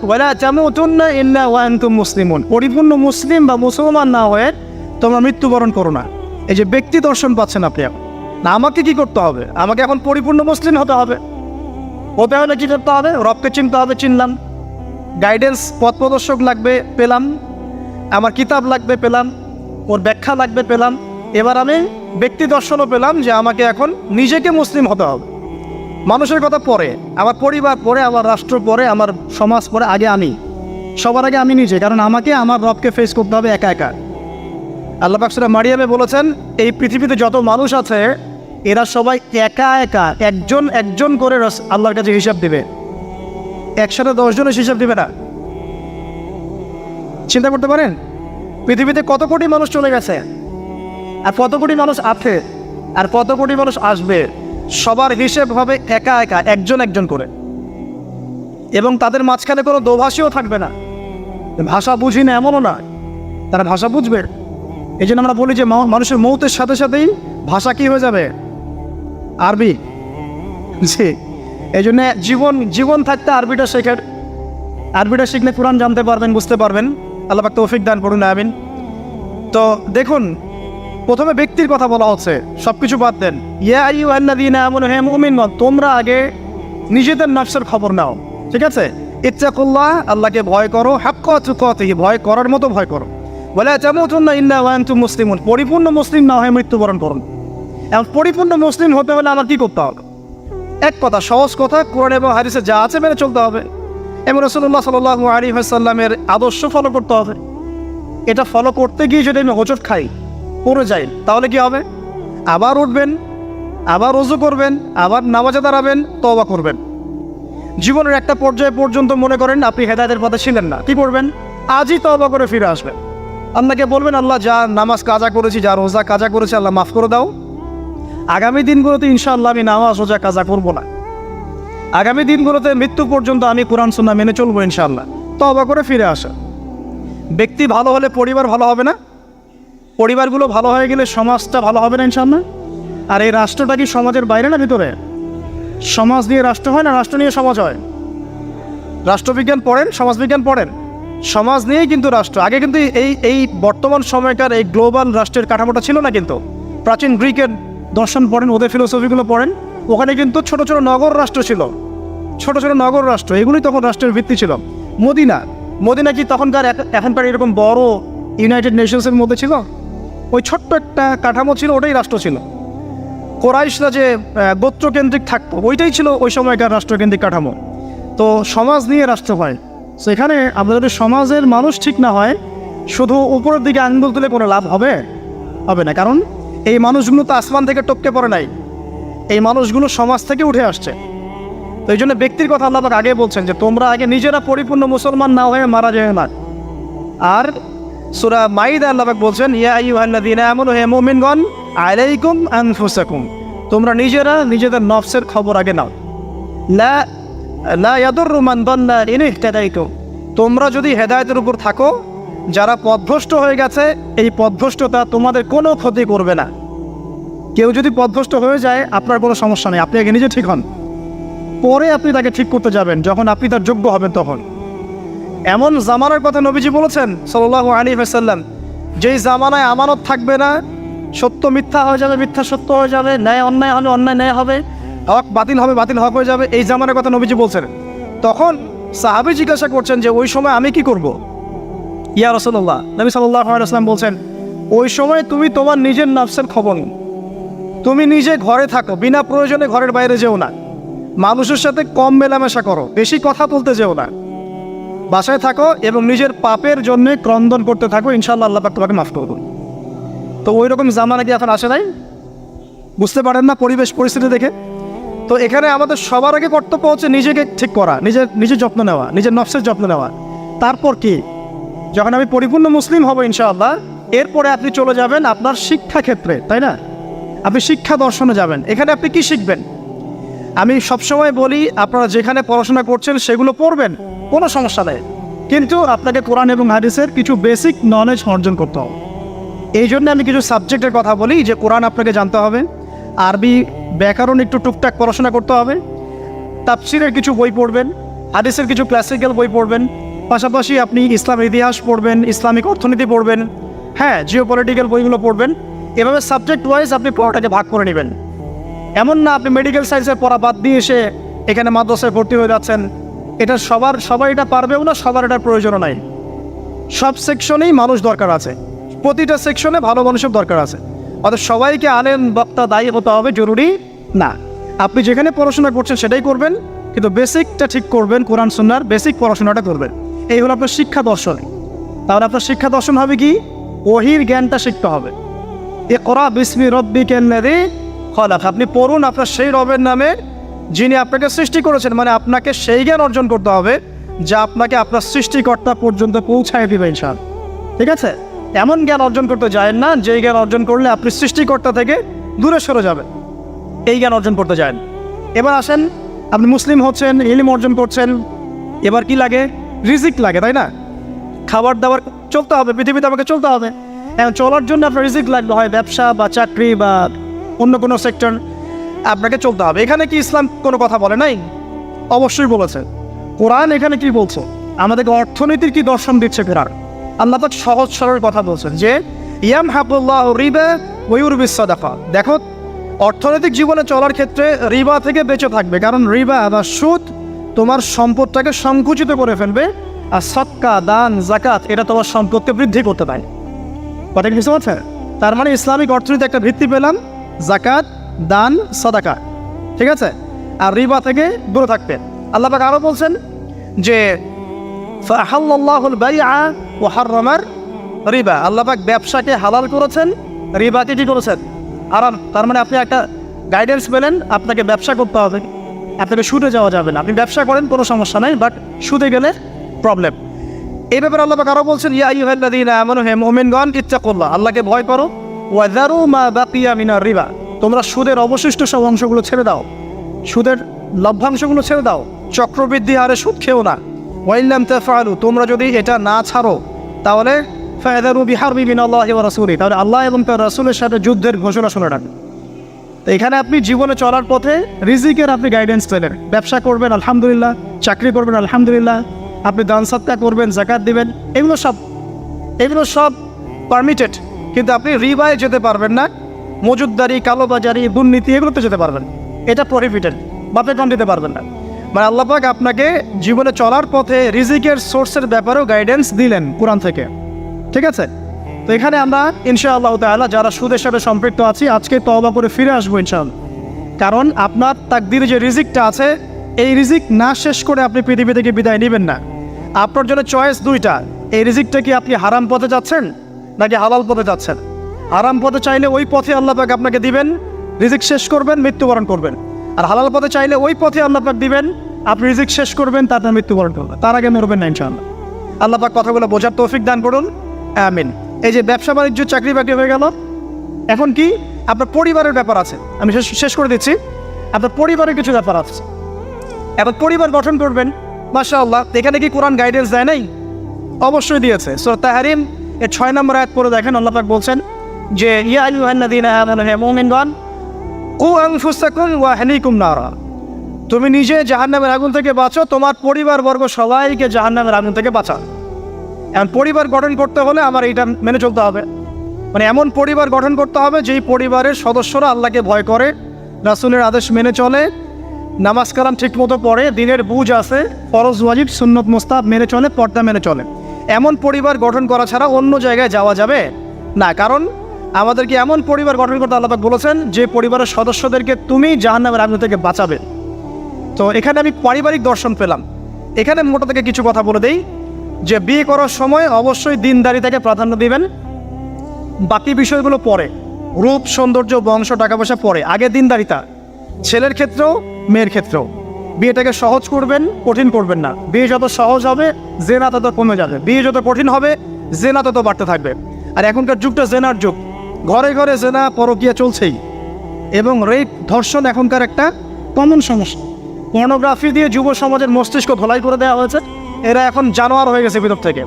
ওয়ালা তামুতুন্না ইল্লা ওয়া আনতুম মুসলিমুন, পরিপূর্ণ মুসলিম বা মুসলমান না হয়ে তোমরা মৃত্যুবরণ করো না। এই যে ব্যক্তি দর্শন পাচ্ছেন আপনি এখন, না আমাকে কি করতে হবে? আমাকে এখন পরিপূর্ণ মুসলিম হতে হবে। হতে হলে কী করতে হবে? রবকে চিনতে হবে, চিনলাম। গাইডেন্স, পথ প্রদর্শক লাগবে, পেলাম। আমার কিতাব লাগবে, পেলাম। ওর ব্যাখ্যা লাগবে, পেলাম। এবার আমি ব্যক্তি দর্শনও পেলাম যে আমাকে এখন নিজেকে মুসলিম হতে হবে। মানুষের কথা পরে, আমার পরিবার পরে, আমার রাষ্ট্র পরে, আমার সমাজ পরে, আগে আমি, সবার আগে আমি নিজে। কারণ আমাকে আমার রবকে ফেস করতে হবে একা একা। আল্লাহ পাক সূরা মারিয়ামে বলেছেন, এই পৃথিবীতে যত মানুষ আছে এরা সবাই একা একা একজন একজন করে আল্লাহর কাছে হিসাব দেবে। একসাথে 10 জনের হিসাব দেবে না। চিন্তা করতে পারেন পৃথিবীতে কত কোটি মানুষ চলে গেছে, আর কত কোটি মানুষ আছে, আর কত কোটি মানুষ আসবে। সবার হিসেব হবে একা একা, একজন একজন করে। এবং তাদের মাঝখানে কোনো দোভাষীও থাকবে না। ভাষা বুঝি না এমনও না, তারা ভাষা বুঝবে। এই জন্য আমরা বলি যে মানুষের মৌতের সাথে সাথেই ভাষা কি হয়ে যাবে? আরবি। জি, এই জন্য জীবন থাকতে আরবিটা শেখার। আরবিটা শিখলে কোরআন জানতে পারবেন, বুঝতে পারবেন। আল্লাহ পাক তৌফিক দান করুন, আমিন। তো দেখুন, প্রথমে ব্যক্তির কথা বলা হচ্ছে, সব কিছু বাদ দেন। ইয়া আইয়ুহাল্লাযীনা আমানু, হে মুমিনগণ, তোমরা আগে নিজেদের নফসের খবর নাও, ঠিক আছে? ইত্তাকুল্লাহ, আল্লাহকে ভয় করো, হাক্কা তুকাতিহি, ভয় করার মতো ভয় করো। ওয়ালা তামুতুন্না ইল্লা ওয়া আনতুম মুসলিমুন, পরিপূর্ণ মুসলিম না হয়ে মৃত্যুবরণ করুন। এখন পরিপূর্ণ মুসলিম হতে হলে আমার কী করতে হবে? এক কথা, সহজ কথা, কোরআন এবং হাদিসে যা আছে মেনে চলতে হবে এবং রাসূলুল্লাহ সাল্লাল্লাহু আলাইহি ওয়াসাল্লামের আদর্শ ফলো করতে হবে। এটা ফলো করতে গিয়ে যদি আমি হোঁচট খাই, পড়ে যাই, তাহলে কি হবে? আবার উঠবেন, আবার ওযু করবেন, আবার নামাজে দাঁড়াবেন, তওবা করবেন। জীবনের একটা পর্যায়ে পর্যন্ত মনে করেন আপনি হেদায়েতের পথে ছিলেন না, কি করবেন? আজই তওবা করে ফিরে আসবেন। আল্লাহকে বলবেন, আল্লাহ যা নামাজ কাজা করেছি, যা রোজা কাজা করেছি, আল্লাহ মাফ করে দাও। আগামী দিনগুলোতে ইনশাআল্লাহ আমি নামাজ রোজা কাজা করবো না। আগামী দিনগুলোতে মৃত্যু পর্যন্ত আমি কোরআন সুন্নাহ মেনে চলবো ইনশাআল্লাহ। তওবা করে ফিরে আসা। ব্যক্তি ভালো হলে পরিবার ভালো হবে না? পরিবারগুলো ভালো হয়ে গেলে সমাজটা ভালো হবে না ইনশাআল্লাহ? আর এই রাষ্ট্রটা কি সমাজের বাইরে না ভিতরে? সমাজ নিয়ে রাষ্ট্র হয় না, রাষ্ট্র নিয়ে সমাজ হয়? রাষ্ট্রবিজ্ঞান পড়েন, সমাজবিজ্ঞান পড়েন, সমাজ নিয়েই কিন্তু রাষ্ট্র। আগে কিন্তু এই বর্তমান সময়কার এই গ্লোবাল রাষ্ট্রের কাঠামোটা ছিল না। কিন্তু প্রাচীন গ্রিকের দর্শন পড়েন, ওদের ফিলোসফিগুলো পড়েন, ওখানে কিন্তু ছোট ছোট নগর রাষ্ট্র ছিল, ছোট ছোট নগর রাষ্ট্র, এগুলোই তখন রাষ্ট্রের ভিত্তি ছিল। মদিনা কি তখনকার এখনকার এরকম বড় ইউনাইটেড নেশনসের মধ্যে ছিল? ওই ছোট্ট একটা কাঠামো ছিল, ওটাই রাষ্ট্র ছিল। কোরাইশরা যে গোত্রকেন্দ্রিক থাকতো, ওইটাই ছিল ওই সময়কার রাষ্ট্রকেন্দ্রিক কাঠামো। তো সমাজ নিয়ে রাষ্ট্র হয়। সেখানে আমাদের সমাজের মানুষ ঠিক না হয়, শুধু উপরের দিকে আঙ্গুল তুলে কোনো লাভ হবে না। কারণ এই মানুষগুলো তো আসমান থেকে টপকে পড়ে নাই, এই মানুষগুলো সমাজ থেকে উঠে আসছে। তো এই জন্য ব্যক্তির কথা আল্লাহ পাক আগে বলছেন যে তোমরা আগে নিজেরা পরিপূর্ণ মুসলমান না হয়ে মারা যায় না। আর সূরা মাইদা আল্লাহ পাক বলছেন, ইয়া আইয়ুহাল্লাযীনা আমানু, হে মুমিনগণ, আলাইকুম আনফুসাকুম, তোমরা নিজেরা নিজেদের নফসের খবর আগে নাও। লা ইয়াদুররু মান দাল্লা ইন ইহতাদাইতুম, তোমরা যদি হেদায়েতের উপর থাকো, যারা পথভ্রষ্ট হয়ে গেছে, এই পথভ্রষ্টতা তোমাদের কোনো ক্ষতি করবে না। কেউ যদি পথভ্রষ্ট হয়ে যায়, আপনার কোনো সমস্যা নেই, আপনি আগে নিজে ঠিক হন, পরে আপনি তাকে ঠিক করতে যাবেন যখন আপনি তার যোগ্য হবেন। তখন এমন জামানার কথা নবীজি বলেছেন সাল্লাল্লাহু আলাইহি ওয়াসাল্লাম, যেই জামানায় আমানত থাকবে না, সত্য মিথ্যা হয়ে যাবে, মিথ্যা সত্য হয়ে যাবে, ন্যায় অন্যায় হবে, অন্যায় ন্যায় হবে, হক বাতিল হবে, বাতিল হক হয়ে যাবে। এই জামানার কথা নবীজি বলছেন। তখন সাহাবী জিজ্ঞাসা করছেন যে ওই সময় আমি কি করব? ইয়া রাসূলুল্লাহ, নবী সাল্লাল্লাহু আলাইহি ওয়াসাল্লাম বলছেন, ওই সময় তুমি তোমার নিজের নফসের খবর নাও। তুমি নিজে ঘরে থাকো, বিনা প্রয়োজনে ঘরের বাইরে যেও না, মানুষের সাথে কম মেলামেশা করো, বেশি কথা বলতে যেও না, বাসায় থাকো এবং নিজের পাপের জন্য ক্রন্দন করতে থাকো, ইনশাআল্লাহ আল্লাহ পাক তোমাকে মাফ করবেন। তো ওই রকম জামানা কি এখন আসে নাই? বুঝতে পারেন না পরিবেশ পরিস্থিতি দেখে? তো এখানে আমাদের সবার আগে কর্তব্য হচ্ছে নিজেকে ঠিক করা, নিজের যত্ন নেওয়া, নিজের নফসের যত্ন নেওয়া। তারপর কি, যখন আমি পরিপূর্ণ মুসলিম হব ইনশাআল্লাহ, এরপরে আপনি চলে যাবেন আপনার শিক্ষা ক্ষেত্রে, তাই না? আপনি শিক্ষা দর্শনে যাবেন। এখানে আপনি কি শিখবেন? আমি সবসময় বলি, আপনারা যেখানে পড়াশোনা করছেন সেগুলো পড়বেন, কোনো সমস্যা নেই। কিন্তু আপনাকে কোরআন এবং হাদিসের কিছু বেসিক নলেজ অর্জন করতে হবে। এই জন্য আমি কিছু সাবজেক্টের কথা বলি, যে কোরআন আপনাকে জানতে হবে, আরবি ব্যাকরণ একটু টুকটাক পড়াশোনা করতে হবে, তাফসিরের কিছু বই পড়বেন, হাদিসের কিছু ক্লাসিক্যাল বই পড়বেন, পাশাপাশি আপনি ইসলামের ইতিহাস পড়বেন, ইসলামিক অর্থনীতি পড়বেন, হ্যাঁ জিওপলিটিক্যাল বইগুলো পড়বেন। এভাবে সাবজেক্ট ওয়াইজ আপনি পড়াটাকে ভাগ করে নেবেন। এমন না আপনি মেডিকেল সায়েন্সের পড়া বাদ দিয়ে এসে এখানে মাদ্রাসায় ভর্তি হয়ে যাচ্ছেন। এটা সবাই এটা পারবেও না, সবার এটার প্রয়োজনও নাই। সব সেকশনেই মানুষ দরকার আছে, প্রতিটা সেকশনে ভালো মানুষের দরকার আছে। অর্থাৎ সবাইকে আলেম বক্তা দায়ী হতে হবে জরুরি না। আপনি যেখানে পড়াশোনা করছেন সেটাই করবেন, কিন্তু বেসিকটা ঠিক করবেন, কোরআন সুন্নাহর বেসিক পড়াশোনাটা করবেন। এই হলো আপনার শিক্ষা দর্শন। তাহলে আপনার শিক্ষা দর্শন হবে কি? ওহির জ্ঞানটা শিখতে হবে। ইকরা বিসমি রব্বিকাল্লাযী খলাক, আপনি পড়ুন আপনার সেই রবের নামে যিনি আপনাকে সৃষ্টি করেছেন। মানে আপনাকে সেই জ্ঞান অর্জন করতে হবে যা আপনাকে আপনার সৃষ্টিকর্তা পর্যন্ত পৌঁছায় দিবে ইনশাআল্লাহ। ঠিক আছে? এমন জ্ঞান অর্জন করতে যায় না যেই জ্ঞান অর্জন করলে আপনি সৃষ্টিকর্তা থেকে দূরে সরে যাবেন, এই জ্ঞান অর্জন করতে যায়। এবার আসেন, আপনি মুসলিম হচ্ছেন, ইলম অর্জন করছেন, এবার কি লাগে? রিজিক লাগে, তাই না? খাবার দাবার চলতে হবে, পৃথিবীতে আমাকে চলতে হবে। এখন চলার জন্য আপনার রিজিক লাগবে, হয় ব্যবসা বা চাকরি বা অন্য কোনো সেক্টর, আপনাকে চলতে হবে। এখানে কি ইসলাম কোনো কথা বলে নাই? অবশ্যই বলেছে। কোরআন এখানে কি বলছে? আমাদেরকে অর্থনীতির কি দর্শন দিচ্ছে কোরআন। আল্লাহ পাক সহজ সরল কথা বলছেন যে ইয়ামহাকুল্লাহু রিবা ওয়া ইউরবিস সাদাকা। দেখো, অর্থনৈতিক জীবনে চলার ক্ষেত্রে রিবা থেকে বেঁচে থাকবে, কারণ রিবা বা সুদ তোমার সম্পদটাকে সংকুচিত করে ফেলবে, আর সদকা দান জাকাত এটা তোমার সম্পদকে বৃদ্ধি করতে পারে। কথা কি বুঝতে পারছেন? তার মানে ইসলামিক অর্থনীতি একটা ভিত্তি পেলাম, জাকাত দান সাদাকা, ঠিক আছে? আর রিবা থেকে দূরে থাকবে। আল্লাহ পাক আরও বলছেন যে ফাহাল্লাল্লাহুল বাইআ ওয়া হাররামার রিবা, আল্লাহ পাক ব্যবসাকে হালাল করেছেন, রিবাকে কি করেছেন? হারাম। তার মানে আপনি একটা গাইডেন্স পেলেন, আপনাকে ব্যবসা করতে হবে, আপনাকে সুদে যাওয়া যাবে না। আপনি ব্যবসা করেন কোনো সমস্যা নাই, বাট সুদে গেলে প্রবলেম। এই ব্যাপারে আল্লাহ পাক আরও বলছেন ইয়া আইয়ুহাল্লাযীনা আমানু হে মুমিনগণ ইত্তাকুল্লাহ, আল্লাহকে ভয় করো, ওয়া যারু মা বাকিয়া মিনার রিবা, তোমরা সুদের অবশিষ্ট সব অংশগুলো ছেড়ে দাও, সুদের লভ্যাংশগুলো ছেড়ে দাও, চক্রবৃদ্ধি হারে সুদ খেও না। ওয়াইল্লাম তাফআলু, তোমরা যদি এটা না ছাড়ো তাহলে ফাযারু বিহারবি মিনাল্লাহি ওয়া রাসূলিহি, তাহলে আল্লাহ এবং তার রাসূলের সাথে যুদ্ধের ঘোষণা শুনে রাখবেন। তো এখানে আপনি জীবনে চলার পথে রিজিকের আপনি গাইডেন্স পেলেন। ব্যবসা করবেন আলহামদুলিল্লাহ, চাকরি করবেন আলহামদুলিল্লাহ, আপনি দান সাদকা করবেন, যাকাত দিবেন, এগুলো সব পারমিটেড। কিন্তু আপনি রিবায় যেতে পারবেন না, মজুদদারি, কালোবাজারি, দুর্নীতি এগুলোতে যেতে পারবেন, এটা প্রহিবিটেড, বাপে কম দিতে পারবেন না। মানে আল্লাহ পাক আপনাকে জীবনে চলার পথে রিজিকের সোর্সের ব্যাপারেও গাইডেন্স দিলেন কোরআন থেকে। ঠিক আছে? তো এখানে আমরা ইনশাআল্লাহ তাআলা যারা সুদের সাথে সম্পৃক্ত আছি আজকে তওবা করে ফিরে আসবো ইনশাআল্লাহ। কারণ আপনার তাকদিরে যে রিজিকটা আছে, এই রিজিক না শেষ করে আপনি পৃথিবী থেকে বিদায় নেবেন না। আপনার জন্য চয়েস দুইটা, এই রিজিকটা কি আপনি হারাম পথে যাচ্ছেন নাকি হালাল পথে যাচ্ছেন। হারাম পথে চাইলে ওই পথে আল্লাহ পাক আপনাকে দিবেন, রিজিক শেষ করবেন, মৃত্যুবরণ করবেন। আর হালাল পথে চাইলে ওই পথে আল্লাহ পাক দিবেন, আপনি রিজিক শেষ করবেন, তারপর মৃত্যুবরণ করবেন, তার আগে মরবেন না ইনশাআল্লাহ। আল্লাহ পাক কথাগুলো বোঝার তৌফিক দান করুন, আমিন। এই যে ব্যবসা বাণিজ্য চাকরি বাকরি হয়ে গেল, এখন কি আপনার পরিবারের ব্যাপার আছে। আমি শেষ করে দিচ্ছি, আপনার পরিবারের কিছু ব্যাপার আছে। এখন পরিবার গঠন করবেন, মাশাআল্লাহ। এখানে কি কোরআন গাইডেন্স দেয় নাই? অবশ্যই দিয়েছে। সূরা তাহরিম এর 6 নম্বর আয়াত পড়ে দেখেন, আল্লাহ পাক বলছেন যে ইয়া আইয়ুহাল্লাযীনা আমানু হে মুমিনগণ কু আনফুসাকুম ওয়া আহলিকুম নারা, তুমি নিজে জাহান্নামের আগুন থেকে বাঁচো, তোমার পরিবারবর্গ সবাইকে জাহান্নামের আগুন থেকে বাঁচাও। এখন পরিবার গঠন করতে হলে আমার এইটা মেনে চলতে হবে, মানে এমন পরিবার গঠন করতে হবে যেই পরিবারের সদস্যরা আল্লাহকে ভয় করে, রাসূলের আদেশ মেনে চলে, নামাজ কালাম ঠিক মতো পড়ে, দিনের বুঝ আছে, ফরজ ওয়াজিব সুন্নত মুস্তাহাব মেনে চলে, পর্দা মেনে চলে। এমন পরিবার গঠন করা ছাড়া অন্য জায়গায় যাওয়া যাবে না। কারণ আমাদেরকে এমন পরিবার গঠন করতে আল্লাহ পাক বলেছেন যে পরিবারের সদস্যদেরকে তুমি জাহান্নামের আগুন থেকে বাঁচাবে। তো এখানে আমি পারিবারিক দর্শন পেলাম। এখানে মোটা থেকে কিছু কথা বলে দেই যে বিয়ে করার সময় অবশ্যই দিনদারিতাকে প্রাধান্য দিবেন, বাকি বিষয়গুলো পরে, রূপ সৌন্দর্য বংশ টাকা পয়সা পরে, আগে দিনদারিতা। ছেলের ক্ষেত্রেও মেয়ের ক্ষেত্রেও বিয়েটাকে সহজ করবেন, কঠিন করবেন না। বিয়ে যত সহজ হবে জেনা তত কমে যাবে, বিয়ে যত কঠিন হবে জেনা তত বাড়তে থাকবে। আর এখনকার যুগটা জেনার যুগ, ঘরে ঘরে জেনা পরকীয়া চলছেই, এবং রেপ ধর্ষণ এখনকার একটা কমন সমস্যা। পর্নোগ্রাফি দিয়ে যুব সমাজের মস্তিষ্ক ধোলাই করে দেওয়া হয়েছে, এরা এখন জানোয়ার হয়ে গেছে ভিতর থেকে,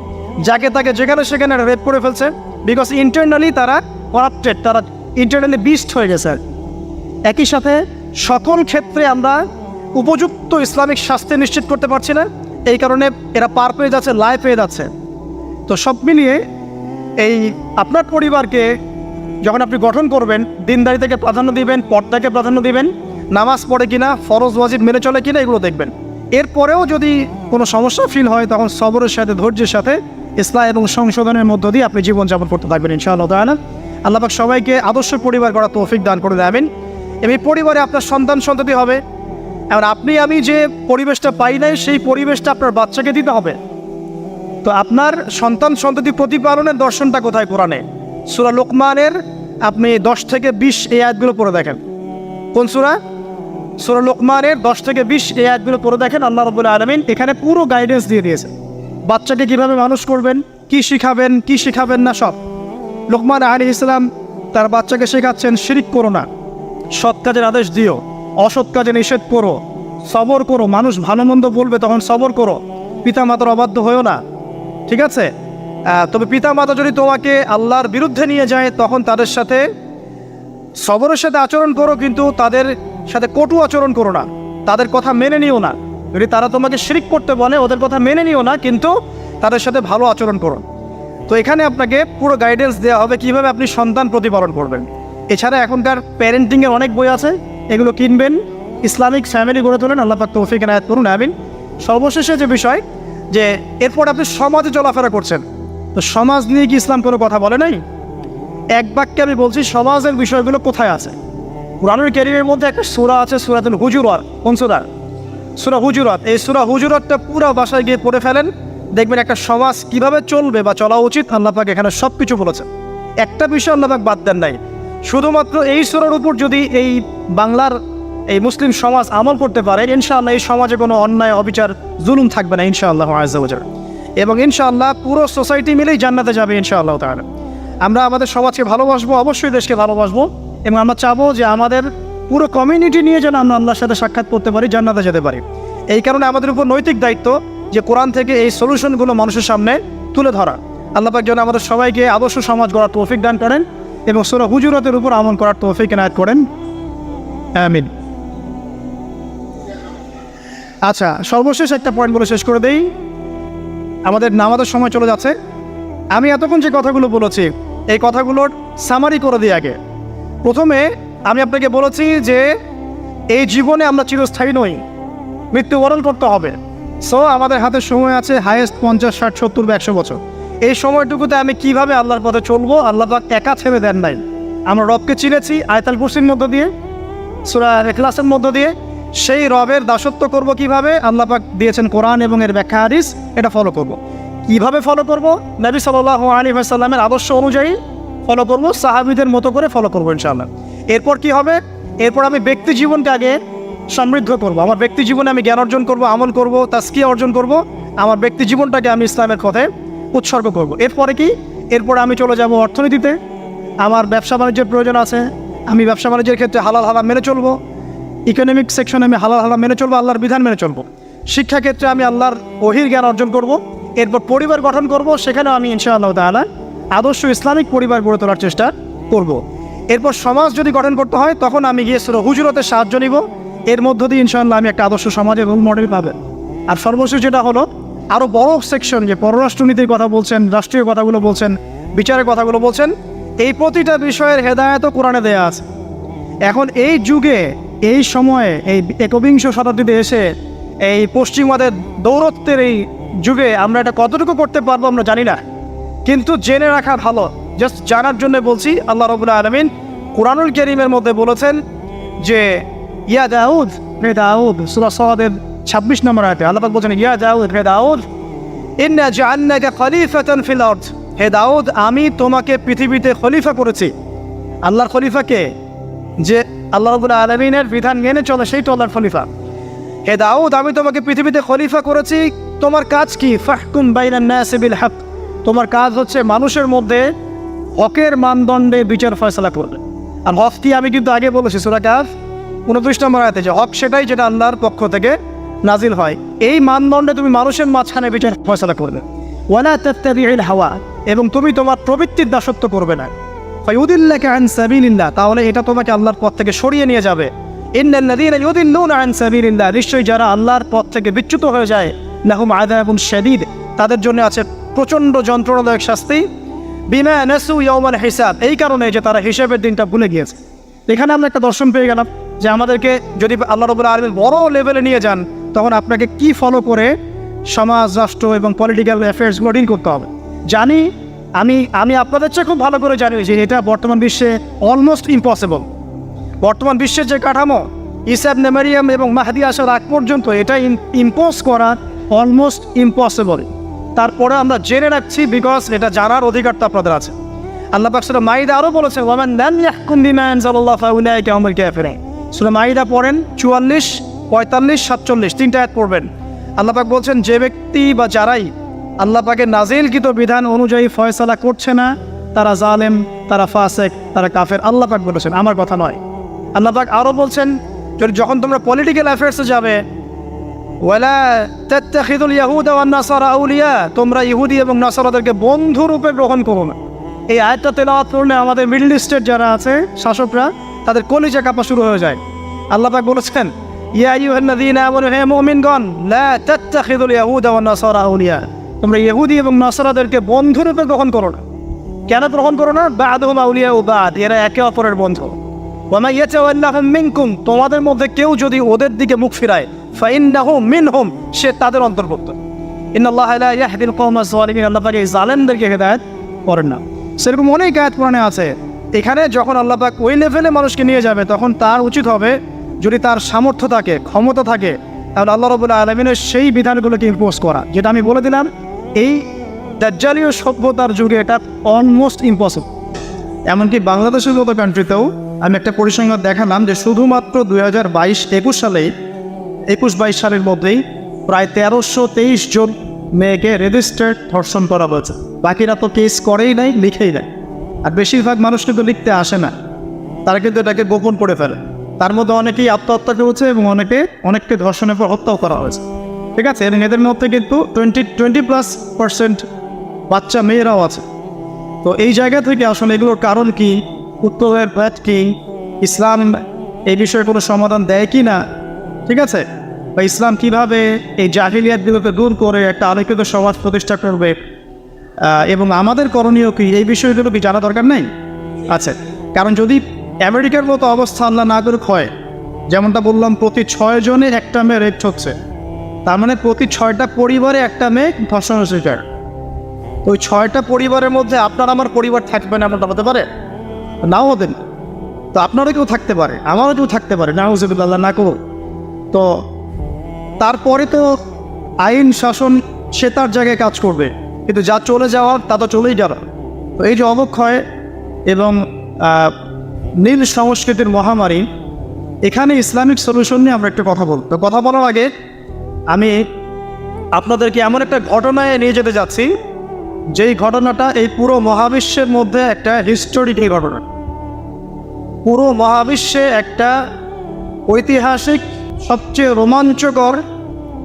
যাকে তাকে যেখানে সেখানে রেপ করে ফেলছে, বিকজ ইন্টারনালি তারা করাপ্টেড, তারা ইন্টারনালি বিস্ট হয়ে গেছে। একই সাথে সকল ক্ষেত্রে আমরা উপযুক্ত ইসলামিক শাস্তি নিশ্চিত করতে পারছি না, এই কারণে এরা পার পেয়ে যাচ্ছে, লাইফ পেয়ে যাচ্ছে। তো সব মিলিয়ে এই আপনার পরিবারকে যখন আপনি গঠন করবেন, দিনদারিতাকে প্রাধান্য দিবেন, পর্দাকে প্রাধান্য দিবেন, নামাজ পড়ে কিনা, ফরজ ওয়াজিব মেনে চলে কিনা, এগুলো দেখবেন। এরপরেও যদি কোনো সমস্যা ফিল হয় তখন সবরের সাথে, ধৈর্যের সাথে, ইসলাম এবং সংশোধনের মধ্য দিয়ে আপনি জীবনযাপন করতে থাকবেন ইনশাআল্লাহ তাআলা। আল্লাহ পাক সবাইকে আদর্শ পরিবার গড়ার তৌফিক দান করে দেবেন। এবং এই পরিবারে আপনার সন্তান সন্ততি হবে, এবং আপনি আমি যে পরিবেশটা পাই নাই সেই পরিবেশটা আপনার বাচ্চাকে দিতে হবে। তো আপনার সন্তান সন্ততি প্রতিপালনের দর্শনটা কোথায়? কোরআনে সূরা লোকমানের আপনি 10 থেকে 20 এই আয়াতগুলো পড়ে দেখেন। কোন সূরা? সূরা লোকমানের 10 থেকে 20 এই আয়াতগুলো পড়ে দেখেন। আল্লাহ রাব্বুল আলামিন এখানে পুরো গাইডেন্স দিয়ে দিয়েছে, বাচ্চাকে কীভাবে মানুষ করবেন, কি শিখাবেন, কি শিখাবেন না সব। লোকমান আলাইহিস সালাম তার বাচ্চাকে শেখাচ্ছেন, শিরিক করো না, সৎ কাজের আদেশ দিও, অসৎ কাজে নিষেধ করো, সবর করো, মানুষ ভালো মন্দ বলবে তখন সবর করো, পিতা মাতার অবাধ্য হয়েও না, ঠিক আছে? তবে পিতা মাতা যদি তোমাকে আল্লাহর বিরুদ্ধে নিয়ে যায় তখন তাদের সাথে সবরের সাথে আচরণ করো, কিন্তু তাদের সাথে কটু আচরণ করো না, তাদের কথা মেনে নিও না। যদি তারা তোমাকে শিরিক করতে বলে ওদের কথা মেনে নিও না, কিন্তু তাদের সাথে ভালো আচরণ করো। তো এখানে আপনাকে পুরো গাইডেন্স দেওয়া হবে কীভাবে আপনি সন্তান প্রতিপালন করবেন। এছাড়া এখনকার প্যারেন্টিংয়ের অনেক বই আছে, এগুলো কিনবেন, ইসলামিক ফ্যামিলি গড়ে তোলেন। আল্লাহ পাক তৌফিক এনায়েত করুন, আমিন। সর্বশেষে যে বিষয়, যে এরপর আপনি সমাজে চলাফেরা করছেন, তো সমাজ নিয়ে কি ইসলাম কোনো কথা বলে নাই? এক বাক্যে আমি বলছি সমাজের বিষয়গুলো কোথায় আছে। কুরআনুল কারীমের মধ্যে একটা সূরা আছে, সূরাতুল হুজুরাত। কোন সূরা? সূরা হুজুরাত। এই সূরা হুজুরাতটা পুরো বাসায় গিয়ে পড়ে ফেলেন, দেখবেন একটা সমাজ কিভাবে চলবে বা চলা উচিত আল্লাহ পাক এখানে সব কিছু বলেছেন। একটা বিষয় আল্লাহ পাক বাদ দেন নাই। শুধুমাত্র এই সূরার উপর যদি এই বাংলার এই মুসলিম সমাজ আমল করতে পারে, ইনশাআল্লাহ এই সমাজে কোনো অন্যায়, অবিচার, জুলুম থাকবে না ইনশাআল্লাহ আযজা ওয়া জাল। এবং ইনশাআল্লাহ পুরো সোসাইটি মিলেই জান্নাতে যাবে ইনশাআল্লাহ তাআলা। আমরা আমাদের সমাজকে ভালোবাসবো, অবশ্যই দেশকে ভালোবাসবো, এবং আমরা চাবো যে আমাদের পুরো কমিউনিটি নিয়ে যেন আমরা আল্লাহর সাথে সাক্ষাৎ করতে পারি, জান্নাতে যেতে পারি। এই কারণে আমাদের উপর নৈতিক দায়িত্ব যে কোরআন থেকে এই সলিউশনগুলো মানুষের সামনে তুলে ধরা। আল্লাহ পাক যেন আমাদের সবাইকে আদর্শ সমাজ গড়ার তৌফিক দান করেন এবং সূরা হুজুরাতের উপর আমল করার তৌফিক এনায়েত করেন, আমিন। আচ্ছা, সর্বশেষ একটা পয়েন্ট বলে শেষ করে দেই, আমাদের নামাজের সময় চলে যাচ্ছে। আমি এতক্ষণ যে কথাগুলো বলেছি এই কথাগুলোর সামারি করে দিই আগে। প্রথমে আমি আপনাকে বলেছি যে এই জীবনে আমরা চিরস্থায়ী নই, মৃত্যুবরণ করতে হবে। সো আমাদের হাতে সময় আছে হাইয়েস্ট 50, 60, 70 বা 100 বছর। এই সময়টুকুতে আমি কিভাবে আল্লাহর পথে চলবো, আল্লাহ পাক একা ছেড়ে দেন নাই। আমরা রবকে চিনেছি আয়াতুল কুরসির মধ্য দিয়ে, সূরা ইখলাসের মধ্য দিয়ে। সেই রবের দাসত্ব করব কিভাবে, আল্লাহ পাক দিয়েছেন কোরআন এবং এর ব্যাখ্যা হাদিস, এটা ফলো করব। কিভাবে ফলো করব? নবী সাল্লাল্লাহু আলাইহি ওয়াসাল্লামের আদর্শ অনুযায়ী ফলো করব, সাহাবীদের মতো করে ফলো করব ইনশাআল্লাহ। এরপর কি হবে? এরপর আমি ব্যক্তি জীবনকে আগে সমৃদ্ধ করব। আমার ব্যক্তি জীবনে আমি জ্ঞান অর্জন করব, আমল করব, তাজকিয়া অর্জন করব, আমার ব্যক্তি জীবনটাকে আমি ইসলামের পথে উৎসর্গ করব। এরপরে কি? এরপরে আমি চলে যাব অর্থনীতিতে। আমার ব্যবসা বাণিজ্যের প্রয়োজন আছে, আমি ব্যবসা বাণিজ্যের ক্ষেত্রে হালাল হারাম মেনে চলবো। ইকোনমিক সেকশনে আমি হালাল হারাম মেনে চলবো, আল্লাহর বিধান মেনে চলবো। শিক্ষাক্ষেত্রে আমি আল্লাহর ওহীর জ্ঞান অর্জন করব। এরপর পরিবার গঠন করব, সেখানেও আমি ইনশাআল্লাহ তাআলা আদর্শ ইসলামিক পরিবার গড়ে তোলার চেষ্টা করব। এরপর সমাজ যদি গঠন করতে হয় তখন আমি গিয়ে সূরা হুজুরাতের সাহায্য নিব। এর মধ্য দিয়ে ইনশাআল্লাহ আমি একটা আদর্শ সমাজের রোল মডেল পাবেন। আর সর্বশেষ যেটা হলো, আরও বড় সেকশন, যে পররাষ্ট্রনীতির কথা বলছেন, রাষ্ট্রীয় কথাগুলো বলছেন, বিচারের কথাগুলো বলছেন, এই প্রতিটা বিষয়ের হেদায়েতও কোরআনে দেয়া আছে। এখন এই যুগে, এই সময়ে, এই 21 শতাব্দীতে এসে এই পশ্চিমাদের দৌরত্বের এই যুগে আমরা এটা কতটুকু করতে পারবো আমরা জানি না, কিন্তু জেনে রাখা ভালো। জাস্ট জানার জন্য বলছি, আল্লাহ রাব্বুল আলামিন কুরআনুল কারীমের মধ্যে বলেছেন যে ইয়া দাউদ, হে দাউদ, সূরা সাদের 26 নম্বর আয়াতে আল্লাহ পাক বলেন, ইয়া দাউদ, হে দাউদ, ইন্না জাআলনাকা খলিফাতান ফিল আরদ, হে দাউদ আমি তোমাকে পৃথিবীতে খলিফা করেছি। আল্লাহর খলিফাকে, যে আল্লাহ রাব্বুল আলামিনের বিধান মেনে চলে, সেই তো আল্লাহর খলিফা। হে দাউদ আমি তোমাকে পৃথিবীতে খলিফা করেছি, তোমার কাজ কি? ফাহকুম বাইনান নাসি বিল হক, তোমার কাজ হচ্ছে মানুষের মধ্যে হকের মানদণ্ডে বিচার ফয়সালা করবে। আর হক কি আমি কিন্তু আগে বলেছি সূরা কাহফ 29 নম্বর আয়াতে, যে হক সেটাই যেটা আল্লাহর পক্ষ থেকে নাজিল হয়। এই মানদণ্ডে তুমি মানুষের মাঝখানে বিচার ফয়সালা করবে। ওয়ালা তাত্তাবিউল হাওয়া, এবং তুমি তোমার প্রবৃত্তির দাসত্ব করবে না। ফায়ুদিল্লাকা আন সাবিলিল্লাহ, তাহলে এটা তোমাকে আল্লাহর পথ থেকে সরিয়ে নিয়ে যাবে। ইন্নাল্লাযীনা ইউদিল্লুনা আন সাবিলিল্লাহ, নিশ্চয়ই যারা আল্লাহর পথ থেকে বিচ্যুত হয়ে যায়, লাহুম আযাবুন শাদীদ, তাদের জন্য আছে প্রচণ্ড যন্ত্রণাদায়ক শাস্তি। বিমা নাসু ইয়াউমাল হিসাব, এই কারণে যে তারা হিসাবের দিনটা ভুলে গিয়েছে। এখানে আমরা একটা দর্শন পেয়ে গেলাম যে আমাদেরকে যদি আল্লাহ রাব্বুল আলামিন বড় লেভেলে নিয়ে যান, তখন আপনাকে কি ফলো করে সমাজ, রাষ্ট্র এবং পলিটিক্যাল অ্যাফেয়ার্সগুলো ডিল করতে হবে। জানি আমি আপনাদের চেয়ে খুব ভালো করে জানি যে এটা বর্তমান বিশ্বে অলমোস্ট ইম্পসিবল। বর্তমান বিশ্বের যে কাঠামো, ঈসা ইবনে মারইয়াম এবং মাহদী আসার আগ পর্যন্ত এটা ইম্পোজ করা অলমোস্ট ইম্পসিবল। তারপরে আমরা জেনে রাখছি, বিকজ এটা জানার অধিকার তো আপনাদের আছে। আল্লাহ পাক সূরা মাইদা আরও বলেছেন, ওয়ামান লাম ইয়াহকুম বিমা আনজালাল্লাহু ফাউলাইকা হুমুল কাফিরুন। সূরা মাইদা পড়েন 44, 45, 47 তিনটা আয়াত পড়বেন। আল্লাহ পাক বলছেন, যে ব্যক্তি বা যারাই আল্লাহ পাকের নাজিলকৃত বিধান অনুযায়ী ফয়সালা করছে না, তারা জালেম, তারা ফাসেক, তারা কাফের। আল্লাহ পাক বলেছেন, আমার কথা নয়। আল্লাহ পাক আরও বলছেন, যখন তোমরা পলিটিক্যাল অ্যাফেয়ার্সে যাবে, ওয়ালা তাত্তাখিযুল ইয়াহুদা ওয়ান নাসারা আউলিয়া, তোমরা ইহুদি এবং নাসারাদেরকে বন্ধু রূপে গ্রহণ করো না। এই আয়াতটা তেলাওয়াত করলে আমাদের মিডল ইস্টের যারা আছে শাসকরা, তাদের কলিজা কাঁপা শুরু হয়ে যায়। আল্লাহ পাক বলেছেন, ইয়া আইয়ুহাল্লাযীনা আমানু, হে মুমিনগণ, লা তাত্তাখিযুল ইয়াহুদা ওয়ান নাসারা আউলিয়া, তোমরা ইহুদি এবং নাসারাদেরকে বন্ধু রূপে গ্রহণ করো না। কেন গ্রহণ করো না? বা'দুহুম আউলিয়াউ বা'দ, এরা একে অপরের বন্ধু। ওয়া মান ইয়াতাওয়াল্লাহুম মিনকুম, তোমাদের মধ্যে কেউ যদি ওদের দিকে মুখ ফিরায়, ফাইন্নাহু মিনহুম, সে তাদের অন্তর্ভুক্ত। ইন্নাল্লাহা লা ইয়াহদিল কওমাজ যালিমিন, আল্লাহ পাক এই জালেমদেরকে হেদায়েত করেন না। সেরকম অনেক আয়াত কোরআনে আছে। এখানে যখন আল্লাহ পাক ওই লেভেলে মানুষকে নিয়ে যাবে, তখন তার উচিত হবে, যদি তার সামর্থ্য থাকে, ক্ষমতা থাকে, তাহলে আল্লাহ রাব্বুল আলামিনের সেই বিধানগুলোকে ইম্পোজ করা। যেটা আমি বলে দিলাম, এই দাজ্জালীয় সভ্যতার যুগে এটা অলমোস্ট ইম্পসিবল। এমনকি বাংলাদেশের মতো কান্ট্রিতেও আমি একটা পরিসংখ্যান দেখালাম যে শুধুমাত্র 2021 সালের মধ্যেই প্রায় 1323 জন মেয়েকে রেজিস্টার্ড ধর্ষণ করা হয়েছে। বাকিরা তো কেস করেই নাই, লিখেই নাই। আর বেশিরভাগ মানুষ কিন্তু লিখতে আসে না, তারা কিন্তু এটাকে গোপন করে ফেলে। তার মধ্যে অনেকেই আত্মহত্যা করেছে এবং অনেককে ধর্ষণের পর হত্যাও করা হয়েছে। ঠিক আছে, এবং এদের মধ্যে কিন্তু 20+ বাচ্চা মেয়েরাও আছে। তো এই জায়গা থেকে আসলে এগুলোর কারণ কি, উত্তরের ব্যাট কি, ইসলাম এই বিষয়ে কোনো সমাধান দেয় কি না, ঠিক আছে, বা ইসলাম কিভাবে এই জাহিলিয়াতগুলোকে দূর করে একটা আলোকিত সমাজ প্রতিষ্ঠা করবে, এবং আমাদের করণীয় কি, এই বিষয়গুলো কি জানা দরকার নেই? আচ্ছা, কারণ যদি আমেরিকার মতো অবস্থা আল্লাহ না করুক হয়, যেমনটা বললাম, প্রতি 6 জনে একটা মেয়ে রেপ হচ্ছে, তার মানে প্রতি 6টা পরিবারে একটা মেয়ে ধর্ষণের শিকার। ওই 6টা পরিবারের মধ্যে আপনার আমার পরিবার থাকবে না, এমনটা হতে পারে? নাও হতেন। তো আপনারও কেউ থাকতে পারে, আমারও কেউ থাকতে পারে, নাউযুবিল্লাহ, না করুন। তো তারপরে তো আইন শাসন সে তার জায়গায় কাজ করবে, কিন্তু যা চলে যাওয়ার তা তো চলেই গেল। তো এই যে অবক্ষয় এবং নীল সংস্কৃতির মহামারী, এখানে ইসলামিক সলিউশন নিয়ে আমরা একটু কথা বলব। তো কথা বলার আগে আমি আপনাদেরকে এমন একটা ঘটনায় নিয়ে যেতে যাচ্ছি, যেই ঘটনাটা এই পুরো মহাবিশ্বের মধ্যে একটা হিস্টোরিক ঘটনা। পুরো মহাবিশ্বে একটা ঐতিহাসিক, সবচেয়ে রোমাঞ্চকর,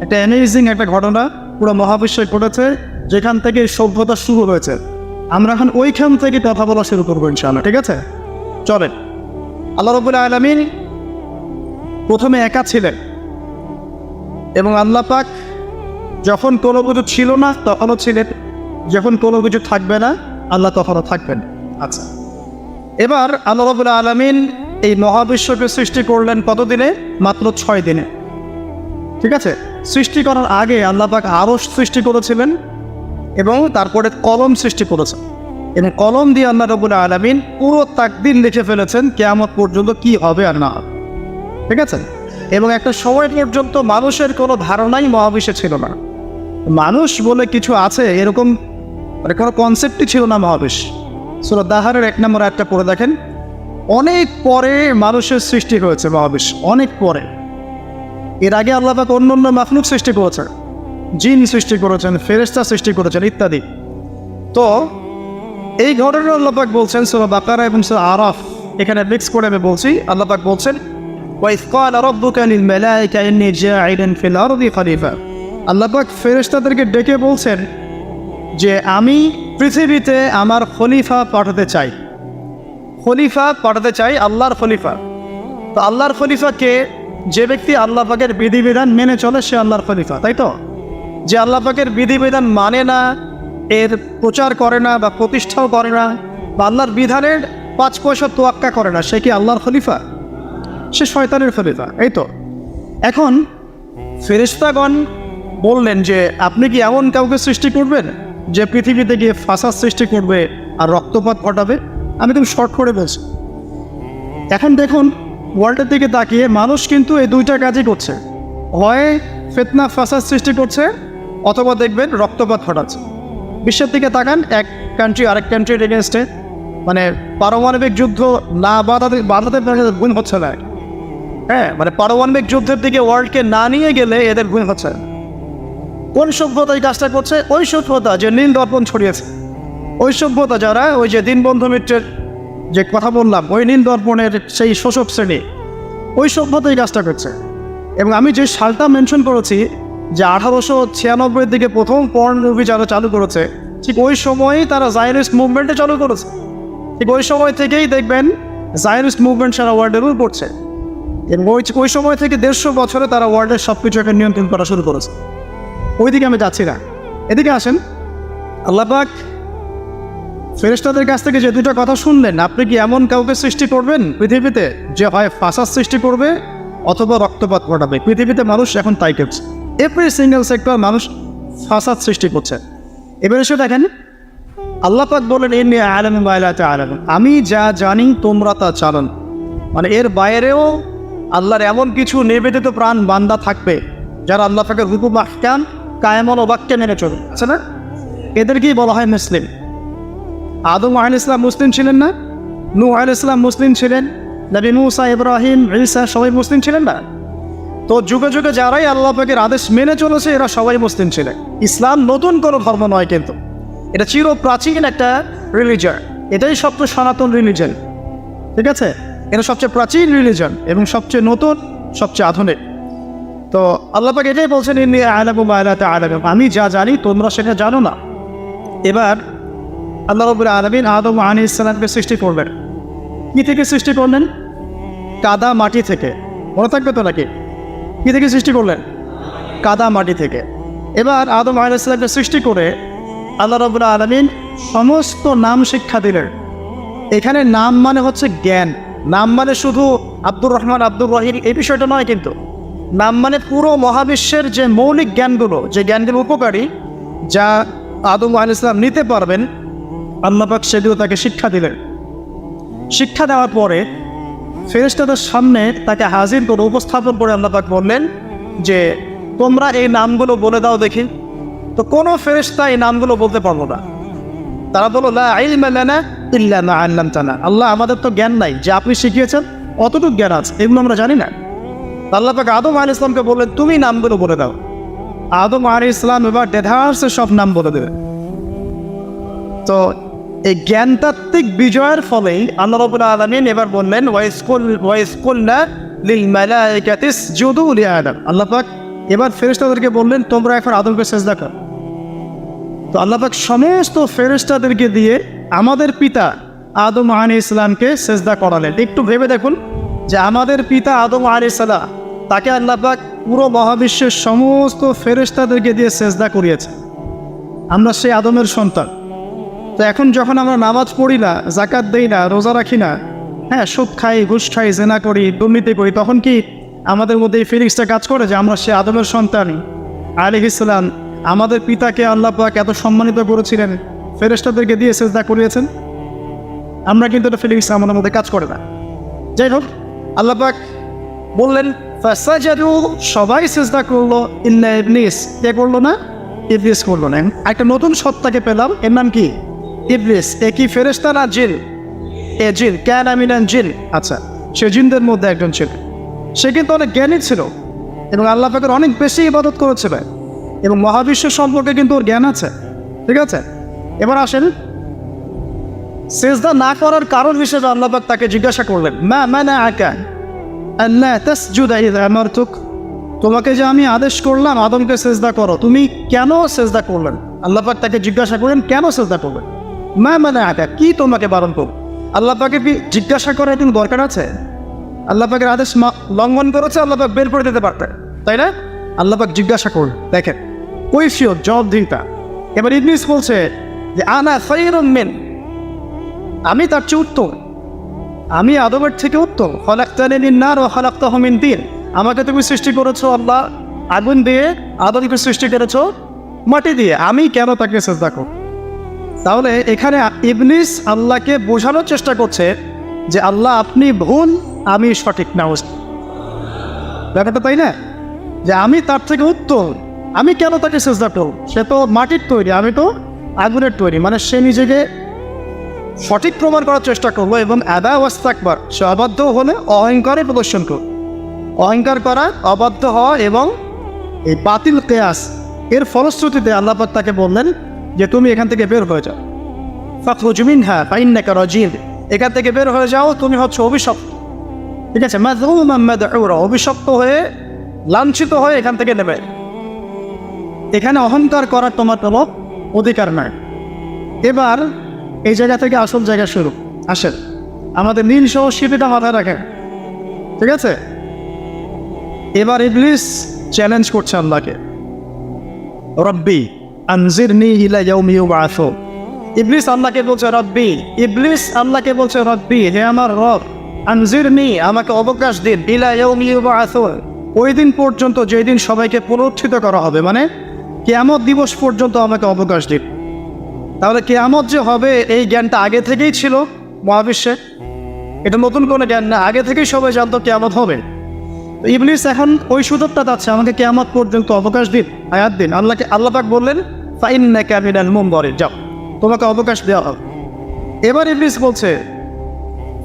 একটা অ্যামেজিং একটা ঘটনা পুরো মহাবিশ্বে ঘটেছে, যেখান থেকে সভ্যতা শুরু হয়েছে। আমরা এখন ওইখান থেকে কথা বলা শুরু করবো ইনশাআল্লাহ, ঠিক আছে? চলেন। আল্লাহ রাব্বুল আলামিন প্রথমে একা ছিলেন, এবং আল্লাহ পাক যখন কোনো কিছু ছিল না তখনও ছিলেন, যখন কোনো কিছু থাকবে না আল্লাহ তখনও থাকবেন। আচ্ছা, এবার আল্লাহ রাব্বুল আলামিন এই মহাবিশ্বকে সৃষ্টি করলেন কত দিনে? মাত্র 6 দিনে। ঠিক আছে, সৃষ্টি করার আগে আল্লাহ পাক আরশ সৃষ্টি করেছিলেন, এবং তারপরে কলম সৃষ্টি করেছেন, এবং কলম দিয়ে আল্লাহ রাব্বুল আলামিন পুরো তাকদীর লিখে ফেলেছেন কিয়ামত পর্যন্ত কি হবে আর না হবে। ঠিক আছে, এবং একটা সময় পর্যন্ত মানুষের কোনো ধারণাই মহাবিশ্বে ছিল না। মানুষ বলে কিছু আছে এরকম কোনো কনসেপ্টই ছিল না মহাবিশ্ব। সূরা দাহারের 1 নম্বর আয়াতটা পড়ে দেখেন, অনেক পরে মানুষের সৃষ্টি হয়েছে মহাবিশ্ব, অনেক পরে। এর আগে আল্লাহ পাক অন্য অন্য মাখলুক সৃষ্টি করেছেন, জিন সৃষ্টি করেছেন, ফেরেশতা সৃষ্টি করেছেন ইত্যাদি। তো এই ঘটনা আল্লাহ পাক বলছেন সূরা বাকারা এবং সূরা আরাফ, এখানে মিক্স করে আমি বলছি। আল্লাহ পাক বলছেন, وَإِذْ قَالَ رَبُّكَ لِلْمَلَائِكَةِ إِنِّي جَاعِلٌ فِي الْأَرْضِ خَلِيفَةً। আল্লাহ পাক ফেরেশতাদেরকে ডেকে বলছেন যে আমি পৃথিবীতে আমার খলিফা পাঠাতে চাই। খলিফা পাঠাতে চাই, আল্লাহর খলিফা। তো আল্লাহর খলিফাকে, যে ব্যক্তি আল্লাহ পাকের বিধিবিধান মেনে চলে সে আল্লাহর খলিফা, তাই তো? যে আল্লাহ পাকের বিধিবিধান মানে না, এর প্রচার করে না বা প্রতিষ্ঠাও করে না, বা আল্লাহর বিধানের 5 পয়সা তোয়াক্কা করে না, সে কি আল্লাহর খলিফা? সে শয়তানের খলিফা, এই তো। এখন ফেরেশতাগণ বললেন যে আপনি কি এমন কাউকে সৃষ্টি করবেন যে পৃথিবীতে গিয়ে ফাসাদ সৃষ্টি করবে আর রক্তপাত ঘটাবে? আমি তুমি শর্ট করে বলছি। এখন দেখুন, ওয়ার্ল্ডের দিকে তাকিয়ে মানুষ কিন্তু এই দুইটা কাজই করছে, হয় ফিতনা ফাসাদ সৃষ্টি করছে অথবা দেখবেন রক্তপাত ঘটাচ্ছে। বিশ্বের দিকে তাকান, এক কান্ট্রি আরেক কান্ট্রির এগেনস্টে, মানে পারমাণবিক যুদ্ধ না বাধাতে গুণ হচ্ছে না। হ্যাঁ, মানে পারমাণবিক যুদ্ধের দিকে ওয়ার্ল্ডকে না নিয়ে গেলে এদের গুণ হচ্ছে না। কোন সভ্যতা এই কাজটা করছে? ওই সভ্যতা যে নীল দর্পণ ছড়িয়েছে, ওই সভ্যতা যারা ওই যে দীনবন্ধু মিত্রের যে কথা বললাম, ওই নীল দর্পণের সেই শোষক শ্রেণী, ওই সভ্যতা এই কাজটা করছে। এবং আমি যে সালটা মেনশন করেছি যে 1896 দিকে প্রথম পর্ন মুভি যারা চালু করেছে, ঠিক ওই সময়ই তারা জায়নিস্ট মুভমেন্টে চালু করেছে। ঠিক ওই সময় থেকেই দেখবেন জায়নিস্ট মুভমেন্ট সারা ওয়ার্ল্ডের উপর পড়ছে। এবং ওই সময় থেকে 150 বছরে তারা ওয়ার্ল্ডের সব কিছুকে নিয়ন্ত্রণ করা শুরু করেছে। ওইদিকে আমি যাচ্ছি না, এদিকে আসেন। আল্লাহ পাক ফেরেশতাদের কাছ থেকে যে দুটো কথা শুনলেন, আপনি কি এমন কাউকে সৃষ্টি করবেন পৃথিবীতে যে হয় ফাসাদ সৃষ্টি করবে অথবা রক্তপাত ঘটাবে? পৃথিবীতে মানুষ এখন তাই করছে, এভরি সিঙ্গেল সেক্টর মানুষ ফাসাদ সৃষ্টি করছে। এবার এসে দেখেন, আল্লাহ পাক বলেন ইন্নী আ'লামু মা লা তা'লামুন, আমি যা জানি তোমরা তা জানো না। মানে এর বাইরেও আল্লাহর এমন কিছু নিবেদিত প্রাণ বান্দা থাকবে যারা আল্লাহ পাকের হুকুম আহকাম কায়েমন বাক্যে মেনে চলবে, আছে না? এদেরকেই বলা হয় মুসলিম। আদম আলাইহিস সালাম মুসলিম ছিলেন না? নূহ আলাইহিস সালাম মুসলিম ছিলেন, নবী মুসা, ইব্রাহিম, ঈসা সবাই মুসলিম ছিলেন না? তো যুগে যুগে যারাই আল্লাহ পাকের আদেশ মেনে চলেছে এরা সবাই মুসলিম ছিলেন। ইসলাম নতুন কোনো ধর্ম নয়, কিন্তু এটা চির প্রাচীন একটা রিলিজন। এটাই সবচেয়ে সনাতন রিলিজন, ঠিক আছে? এটা সবচেয়ে প্রাচীন রিলিজন এবং সবচেয়ে নতুন, সবচেয়ে আধুনিক। তো আল্লাহ পাক এটাই বলছেন ইন্নী আ'লামু মা লা তা'লামুন, আমি যা জানি তোমরা সেটা জানো না। এবার আল্লাহ রাব্বুল আলামিন আদম আলাইহিস সালামকে সৃষ্টি করলেন। কি থেকে সৃষ্টি করলেন? কাদা মাটি থেকে। মনে থাকবে তো নাকি? কি থেকে সৃষ্টি করলেন? কাদা মাটি থেকে। এবার আদম আলাইহিস সালামকে সৃষ্টি করে আল্লাহ রাব্বুল আলামিন সমস্ত নাম শিক্ষা দিলেন। এখানে নাম মানে হচ্ছে জ্ঞান, নাম মানে শুধু আব্দুর রহমান, আব্দুর রহিম এই বিষয়টা নয়, কিন্তু নাম মানে পুরো মহাবিশ্বের যে মৌলিক জ্ঞানগুলো, যে জ্ঞানগুলো উপকারী, যা আদম আলাইহিস সালাম নিতে পারবেন, আল্লাহ পাক সেগুলো তাকে শিক্ষা দিলেন। শিক্ষা দেওয়ার পরে ফেরেশতাদের সামনে তাকে হাজির করে উপস্থাপন করে আল্লাহ পাক বললেন যে তোমরা এই নামগুলো বলে দাও দেখি। তো কোনো ফেরেশতা এই নামগুলো বলতে পারলো না। তারা বলল লা ইলমা লানা ইল্লা মা আল্লামতানা, আল্লাহ আমাদের তো জ্ঞান নাই, যে আপনি শিখিয়েছেন অতটুকু জ্ঞান আছে, এগুলো আমরা জানি না। আল্লাহ পাক আদম আলাইহিস সালামকে বললেন তুমি নামগুলো বলে দাও। আদম আলাইহিস সালাম এবার দেধারসে সব নাম বলে দেবে। তো এই জ্ঞানতাত্ত্বিক বিজয়ের ফলেই আল্লাহ রাব্বুল আলামিন এবার বললেন ওয়াইজ কুলনা লিল মালাইকাতি ইসজুদু লিআদম, আল্লাহ পাক এবার ফেরেশতাদেরকে বললেন তোমরা এখন আদমকে সিজদা করো। তো আল্লাহ পাক সমস্ত ফেরেশতাদেরকে দিয়ে আমাদের পিতা আদম আলাইহিস সালামকে সিজদা করালেন। একটু ভেবে দেখুন যে আমাদের পিতা আদম আলাইহিস সালাম, তাকে আল্লাহ পাক পুরো মহাবিশ্বের সমস্ত ফেরেশতাদেরকে দিয়ে সিজদা করিয়েছে। আমরা সেই আদমের সন্তান। তো এখন যখন আমরা নামাজ পড়ি না, যাকাত দেই না, রোজা রাখি না, হ্যাঁ, সুদ খাই, ঘুষ খাই, জেনা করি, দুর্নীতি করি, তখন কি আমাদের মধ্যে এই ফিলিংসটা কাজ করে যে আমরা সে আদমের সন্তান আলাইহিস সালাম? আমাদের পিতাকে আল্লাহ পাক এত সম্মানিত করেছিলেন, ফেরেশতাদেরকে দিয়ে সিজদা করিয়েছেন। আমরা কিন্তু এটা ফিলিংস আমাদের মধ্যে কাজ করে না। যাই হোক, আল্লাহ পাক বললেন ফাসাজাদু, সবাই সিজদা করলো ইল্লা ইবলিস। কে করলো না? ইবলিস করলো না। একটা নতুন সত্তাকে পেলাম, এর নাম কি? ইবলিস। এ কি ফেরেশতা না জিন? এ জিন, কানা মিনাল জিন। আচ্ছা, সে জিনদের মধ্যে একজন ছিল। সে কিন্তু অনেক জ্ঞানী ছিল এবং আল্লাহ পাকের অনেক বেশি ইবাদত করেছিল এবং মহাবিশ্ব সম্পর্কে কিন্তু ওর জ্ঞান আছে, ঠিক আছে? এবার আসেন, সিজদা না করার কারণ হিসেবে আল্লাহ পাক তাকে জিজ্ঞাসা করলেন মা মানাআকা, আল্লা তাসজুদা ইযা আমারতুক, তোমাকে যে আমি আদেশ করলাম আদমকে সেজদা করো, তুমি কেন সেজদা করলেন? আল্লাহ পাক তাকে জিজ্ঞাসা করলেন কেন সেজদা করবেন? মা মানাআকা, কি তোমাকে বারণ করব? আল্লাহ পাকে জিজ্ঞাসা করার কোনো দরকার আছে? আল্লাহ পাকের আদেশ লঙ্ঘন করেছে, আল্লাহ পাক বের করে দিতে পারতেন, তাই না? আল্লাহ পাক জিজ্ঞাসা করলেন, দেখেন কৈফিয়ত, জবাবদিহিতা। এবার ইবলিস বলছে যে আনা খায়রুম মিন, আমি তার চেয়ে উত্তম, আমি আদমের থেকে উত্তম। খলাকতানি মিন নার ওয়া খলাকতাহু মিন তিন, আমাকে তুমি সৃষ্টি করেছো আল্লাহ আগুন দিয়ে, আদমকে সৃষ্টি করেছো মাটি দিয়ে, আমি কেন তাকে সেজদা করব? তাহলে এখানে ইবলিস আল্লাহকে বোঝানোর চেষ্টা করছে যে আল্লাহ আপনি ভুল, আমি সঠিক না। ব্যাপারটা তাই না, যে আমি তার থেকে উত্তম, আমি কেন তাকে সেজদা করব? সে তো মাটির তৈরি, আমি তো আগুনের তৈরি। মানে সে নিজেকে সঠিক প্রমাণ করার চেষ্টা করলো এবং আদা ওয়াস্তাকবার, সে অবাধ্য হলে অহংকারে প্রদর্শন করল। অহংকার করা, অবাধ্য হওয়া এবং এই বাতিল কেয়াস, এর ফলশ্রুতিতে আল্লাহ পাক তাকে বললেন যে তুমি এখান থেকে বের হয়ে যাও। ফাখরুজ মিনহা ফাইন্নাকা রাজিম, এখান থেকে বের হয়ে যাও, তুমি হচ্ছে অভিশপ্ত। ঠিক আছে, মাযমুমান মাদউরা, অভিশপ্ত হয়ে লাঞ্ছিত হয়ে এখান থেকে নেবে। এখানে অহংকার করার তোমার কোনো অধিকার নাই। এবার এই জায়গা থেকে আসল জায়গা শুরু। আসেন আমাদের নীল সহ শিবিটা মাথায় রাখেন, ঠিক আছে? এবার ইবলিস চ্যালেঞ্জ করছে আল্লাহকে, রব্বি আনজিরনি ইলা ইয়াউমি ইউবআসুন। ইবলিস আল্লাহকে বলছে রব্বি, ইবলিস আল্লাহকে বলছে রব্বি, হে আমার রব, আনজিরনি, আমাকে অবকাশ দিন, ইলা ইয়াউমি ইউবআসুন, ওই দিন পর্যন্ত যেই দিন সবাইকে পুনরুত্থিত করা হবে, মানে কিয়ামত দিবস পর্যন্ত আমাকে অবকাশ দিন। তাহলে কিয়ামত যে হবে এই জ্ঞানটা আগে থেকেই ছিল মহাবিশ্বে, এটা নতুন কোনো জ্ঞান না, আগে থেকেই সবাই জানতো কিয়ামত হবে। তো ইবলিস এখন ওই সুযোগটা চাচ্ছে, আমাকে কিয়ামত পর্যন্ত অবকাশ দিন, আয়াত দিন। আল্লাহ পাক বললেন ফাইন্নাকা মিনাল মুনযারিন, যাও তোমাকে অবকাশ দেওয়া হবে। এবার ইবলিস বলছে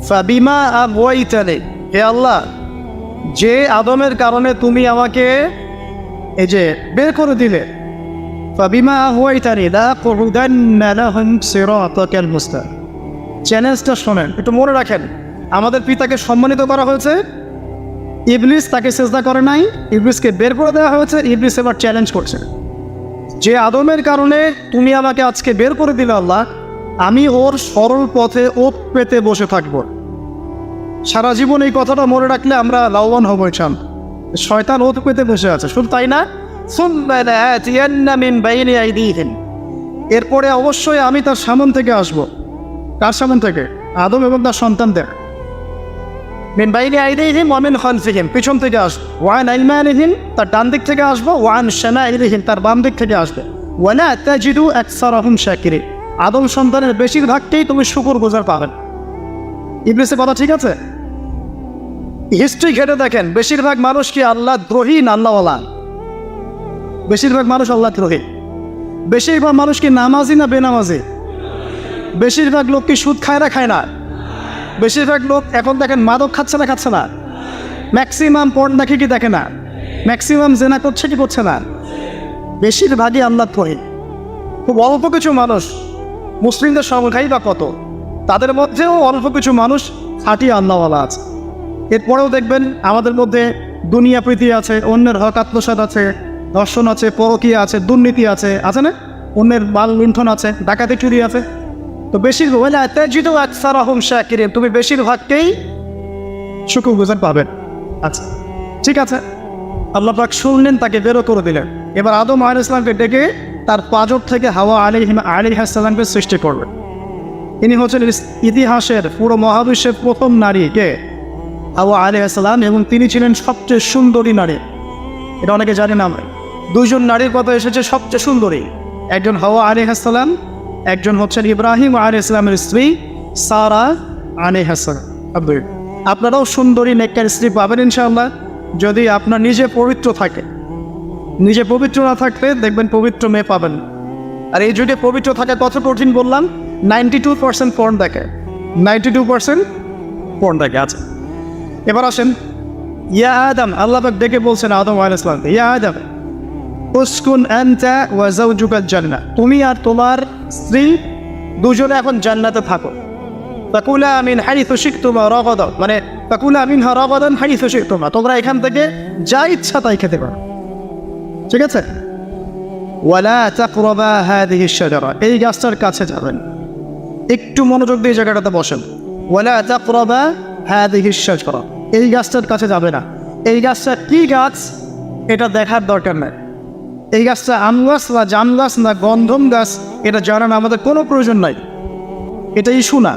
ফাবিমা আগওয়াইতানি, হে আল্লাহ, যে আদমের কারণে তুমি আমাকে এই যে বের করে দিলে, ফাবিমা আগওয়াইতানি লাআকুদান্না লাহুম সিরাতাকাল মুস্তাকিম। চ্যালেঞ্জটা শোনেন, একটু মনে রাখেন, আমাদের পিতাকে সম্মানিত করা হয়েছে, ইবলিস তাকে সেজদা করে নাই, ইবলিসকে বের করে দেওয়া হয়েছে। ইবলিস এবার চ্যালেঞ্জ করছে যে আদমের কারণে তুমি আমাকে আজকে বের করে দিলে আল্লাহ, আমি ওর সরল পথে ওত পেতে বসে থাকব। সারা জীবন এই কথাটা মনে রাখলে আমরা লাভবান হব। চান শয়তান ওত পেতে বসে আছে, শুধু তাই না, সুম্মা লাআতিয়ান্না মিন বাইনি আইদিহিম, এরপরে অবশ্যই আমি তার সামন থেকে আসব। কার সামন থেকে? আদম এবং তার সন্তানদের। মিন বাইনি আইদিহিম ওয়া মিন খালফিহিম, পিছন থেকে আসবো। ওয়া আন আইমানিহিম, তার ডান দিক থেকে আসবো। ওয়া আন শামাইলিহিম, তার বাম দিক থেকে আসবে। ওয়া লা তাজিদু আকসারাহুম শাকিরিন, আদম সন্তানের বেশিরভাগকেই তুমি শুকরগুজার পাবেন। ইবলিসের কথা ঠিক আছে? হিস্ট্রি ঘেটে দেখেন, বেশিরভাগ মানুষ কি আল্লাহ দ্রোহী না আল্লাহওয়ালা? বেশিরভাগ মানুষ আল্লাহ দ্রোহী। বেশিরভাগ মানুষ কি নামাজি না বেনামাজি? বেশিরভাগ লোক কি সুদ খায় না খায় না? বেশিরভাগ লোক এখন দেখেন মাদক খাচ্ছে না খাচ্ছে না? ম্যাক্সিমাম পর্ন দেখে কি দেখে না? ম্যাক্সিমাম জেনা করছে কি করছে না? বেশিরভাগই আল্লাহ দ্রোহী। খুব অল্প কিছু মানুষ, মুসলিমদের সংখ্যাই বা কত, তাদের মধ্যেও অল্প কিছু মানুষ খাঁটি আল্লাহওয়ালা আছে। এরপরেও দেখবেন আমাদের মধ্যে দুনিয়া প্রীতি আছে, অন্যের হক আত্মসাৎ আছে, ধর্ষণ আছে, পরকীয়া আছে, দুর্নীতি আছে, আছে না? অন্যের মাল লুণ্ঠন আছে, ডাকাতি চুরি আছে। তো বেশিরভাগ তুমি বেশিরভাগকেই শুকরগুজার পাবেন। আচ্ছা ঠিক আছে, আল্লাহ পাক শুনলেন, তাকে বেরো করে দিলেন। এবার আদম আলাইহিস সালামকে ডেকে তার পাঁজর থেকে হাওয়া আলাইহিস সালামকে সৃষ্টি করবেন। ইনি হচ্ছেন ইতিহাসের পুরো মহাবিশ্বের প্রথম নারী, কে? হাওয়া আলাইহিস সালাম, এবং তিনি ছিলেন সবচেয়ে সুন্দরী নারী। এটা অনেকে জানে না। আমরা দুইজন নারীর কথা এসেছে সবচেয়ে সুন্দরী, একজন হাওয়া আলাইহিস সালাম, একজন হচ্ছেন ইব্রাহিম আলাইহিস সালামের স্ত্রী সারা আলাইহিস সালাম। আপনারাও সুন্দরী নেককার স্ত্রী পাবেন ইনশাআল্লাহ, যদি আপনার নিজে পবিত্র থাকে। নিজে পবিত্র না থাকলে দেখবেন পবিত্র মেয়ে পাবেন। আর এই যুগে পবিত্র থাকা কত কঠিন বললাম, 92% পর্ন দেখে, 92% পর্ন দেখে। আছে এবার আসেন, ইয়া আদম, আল্লাহ পাক ডেকে বলছেন আদম আলাইহিস সালামকে, ইয়া আদম উসকুন আনতা ওয়া যাওজুকাল জান্নাহ, তুমি আর তোমার স্ত্রী দুজনে এখন জান্নাতে থাকো। ফাকুলা মিন হাইথু শিকতুমা রাগাদা, মানে ফাকুলা মিনহা রাগাদান হাইসু শি'তুমা, তোমরা এখান থেকে যা ইচ্ছা তাই খেতে পারো। ঠিক আছে? ওয়ালা তাকরাবা হাযিহি আশ-শাজারা, এই গাছটার কাছে যাবেন। একটু মনোযোগ দিয়ে জায়গাটাতে বসেন। ওয়ালা তাকরাবা হাযিহি আশ-শাজারা, এই গাছটার কাছে যাবে না। এই গাছটা কি গাছ এটা দেখার দরকার নাই। এই গাছটা আম গাছ না জাম গাছ না গন্ধম গাছ এটা জানার আমাদের কোনো প্রয়োজন নাই। এটা ইস্যু না।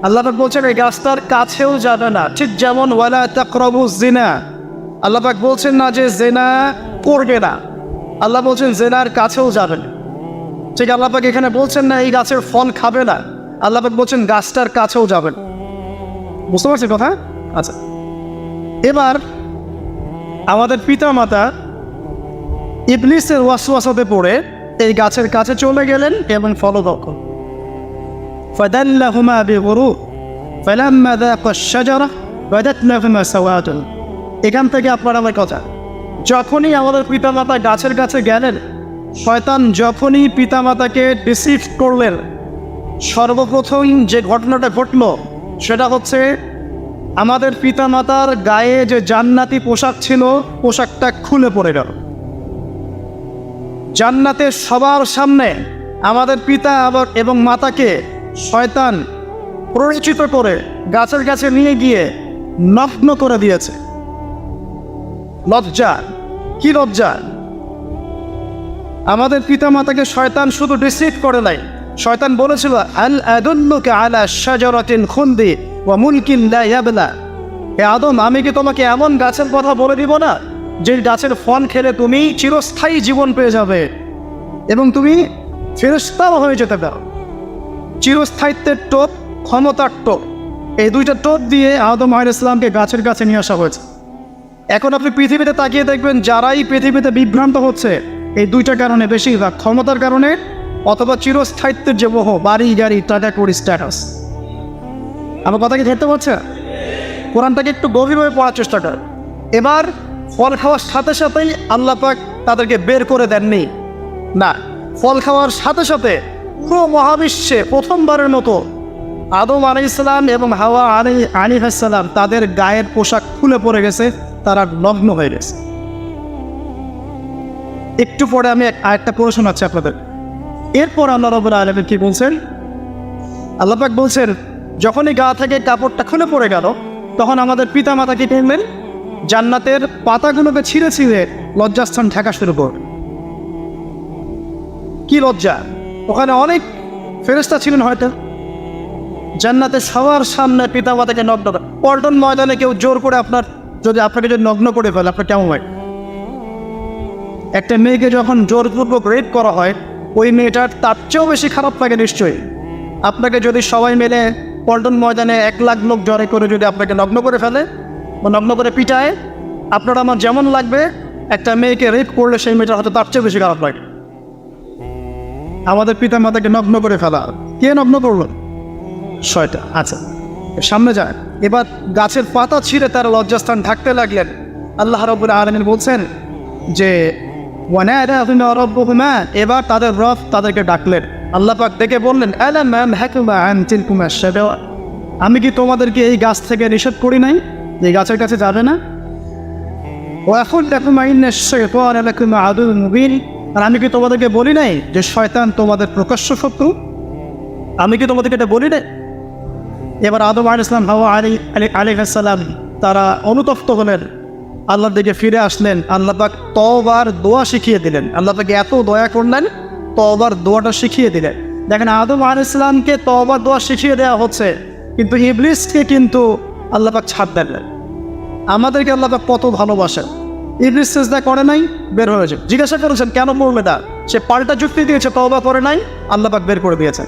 আল্লাহ পাক বলছেন এই গাছটার কাছেও যাবে না। ঠিক যেমন ওয়ালা তাকরাবু জিনা, আল্লাহ পাক বলছেন না যে জিনা করবে না, আল্লাহ বলছেন জিনার কাছেও যাবে না। ঠিক আল্লাহ পাক এখানে বলছেন না এই গাছের ফল খাবে না, আল্লাহ পাক বলছেন গাছটার কাছেও যাবে না। বুঝতে পারছেন কথা? আচ্ছা, এবার আমাদের পিতা মাতা ইবলিসের ওয়াসওয়াসাতে পড়ে এই গাছের কাছে চলে গেলেন এবং ফলভক্ষ। ফাদাল্লাহুমা বিগুরুর ফালাম্মা যাকা আশ-শাজারা বাদাত লাহুমা সাওয়াতুন। এখান থেকে আপনার আমার কথা, যখনই আমাদের পিতামাতা গাছের কাছে গেলেন, শয়তান যখনই পিতামাতাকে ডিসিভ করলেন, সর্বপ্রথম যে ঘটনাটা ঘটল সেটা হচ্ছে আমাদের পিতামাতার গায়ে যে জান্নাতি পোশাক ছিল পোশাকটা খুলে পড়ে গেল। জান্নাতের সবার সামনে আমাদের পিতা আবার এবং মাতাকে শয়তান পরিচিত করে গাছের কাছে নিয়ে গিয়ে নগ্ন করে দিয়েছে। লজ্জা, কি লজ্জা! আমাদের পিতা মাতাকে শয়তান শুধু ডিসিভ করে নাই, শয়তান বলেছিল আল আদুল্লুকা আলা শাজারাতিন খুলদি ওয়া মুলকিন লা ইয়াবলা, হে আদম আমি কি তোমাকে এমন গাছের কথা বলে দিব না যে গাছের ফল খেলে তুমি চিরস্থায়ী জীবন পেয়ে যাবে এবং তুমি ফেরেশতাও হয়ে যেতে পারো। চিরস্থায়িত্বের টোপ, ক্ষমতার টোপ, এই দুইটা টোপ দিয়ে আদম আলাইহিস সালামকে গাছের কাছে নিয়ে আসা হয়েছে। এখন আপনি পৃথিবীতে তাকিয়ে দেখবেন যারাই পৃথিবীতে বিভ্রান্ত হচ্ছে এই দুইটা কারণে, বেশিরভাগ ক্ষমতার কারণে অথবা চিরস্থায়িত্বের যে মোহ, বাড়ি গাড়ি টাকা কড়ি স্ট্যাটাস। আমার কথা কি ধরতে পারছে? কোরআনটাকে একটু গভীরভাবে পড়ার চেষ্টা কর। এবার ফল খাওয়ার সাথে সাথেই আল্লাহ পাক তাদেরকে বের করে দেননি, না, ফল খাওয়ার সাথে সাথে পুরো মহাবিশ্বে প্রথমবারের মতো আদম আলাইহিস সালাম এবং হাওয়া আলাইহিস সালাম তাদের গায়ের পোশাক খুলে পড়ে গেছে, তারা নগ্ন হয়ে গেছে। একটু পরে আমি আরেকটা প্রশ্ন আছে আপনাদের। এরপর আল্লাহ রাব্বুল আলামিন কি বলছেন? আল্লাহ পাক বলছেন যখনই গা থেকে কাপড়টা খুলে পড়ে গেল তখন আমাদের পিতা মাতা কি করলেন? জান্নাতের পাতাগুলোকে ছিঁড়ে ছিঁড়ে লজ্জাস্থান ঢাকা শুরু করল। কি লজ্জা! ওখানে অনেক ফেরেশতা ছিলেন হয়তো। জান্নাতের সবার সামনে পিতা মাতাকে নগ্ন, পল্টন ময়দানে কেউ জোর করে আপনাকে যদি নগ্ন করে ফেলে আপনার কেমন হয়? একটা মেয়েকে যখন জোরপূর্বক রেপ করা হয় ওই মেয়েটার তার চেয়েও বেশি খারাপ লাগে নিশ্চয়ই। আপনাকে যদি সবাই মিলে পল্টন ময়দানে 1 লাখ লোক জড়ো করে যদি আপনাকে নগ্ন করে ফেলে বা নগ্ন করে পিটায়, আপনার আমার যেমন লাগবে, একটা মেয়েকে রেপ করলে সেই মেয়েটার হয়তো তার চেয়ে বেশি খারাপ লাগে। আমাদের পিতা মাতাকে নগ্ন করে ফেলা, কে নগ্ন করলো? শয়তান। আচ্ছা, সামনে যায়। এবার গাছের পাতা ছিঁড়ে তারা লজ্জাস্থান ঢাকতে লাগলেন। আল্লাহ রাব্বুল আলামিন বলছেন যে ওয়ানাদাহুমা রাব্বুহুমা, এবার তাদের রব তাদেরকে ডাকলেন। আল্লাহ পাক ডেকে বললেন আলাম আনহাকুমা আন তিলকুমা আশ-শাজারা, আমি কি তোমাদেরকে এই গাছ থেকে নিষেধ করি নাই, এই গাছের কাছে যাবে না? ওয়া আকুল লাকুমা ইন্নাশ শাইতানা লাকুমা আদুউন মুবিন, আর আমি কি তোমাদেরকে বলি নাই যে শয়তান তোমাদের প্রকাশ্য শত্রু? আমি কি তোমাদেরকে এটা বলি নাই? এবার আদম আলাইহিস সালাম, হাওয়া আলাইহিস সালাম তারা অনুতপ্ত হলেন, আল্লাহর দিকে ফিরে আসলেন। আল্লাহ পাক তওবার দোয়া শিখিয়ে দিলেন। আল্লাহ পাক এত দয়া করলেন, তওবার দোয়াটা শিখিয়ে দিলেন। দেখেন আদম আলাইহিস সালামকে তওবার দোয়া শিখিয়ে দেওয়া হচ্ছে, কিন্তু ইবলিসকে কিন্তু আল্লাহ পাক ছাড় দেন। আমাদেরকে আল্লাহ পাক কত ভালোবাসেন। ইবলিস সিজদা করে নাই, বের হয়েছে। জিজ্ঞাসা করেছেন কেন পড়লে না, সে পাল্টা যুক্তি দিয়েছে, তওবা করে নাই, আল্লাহ পাক বের করে দিয়েছে।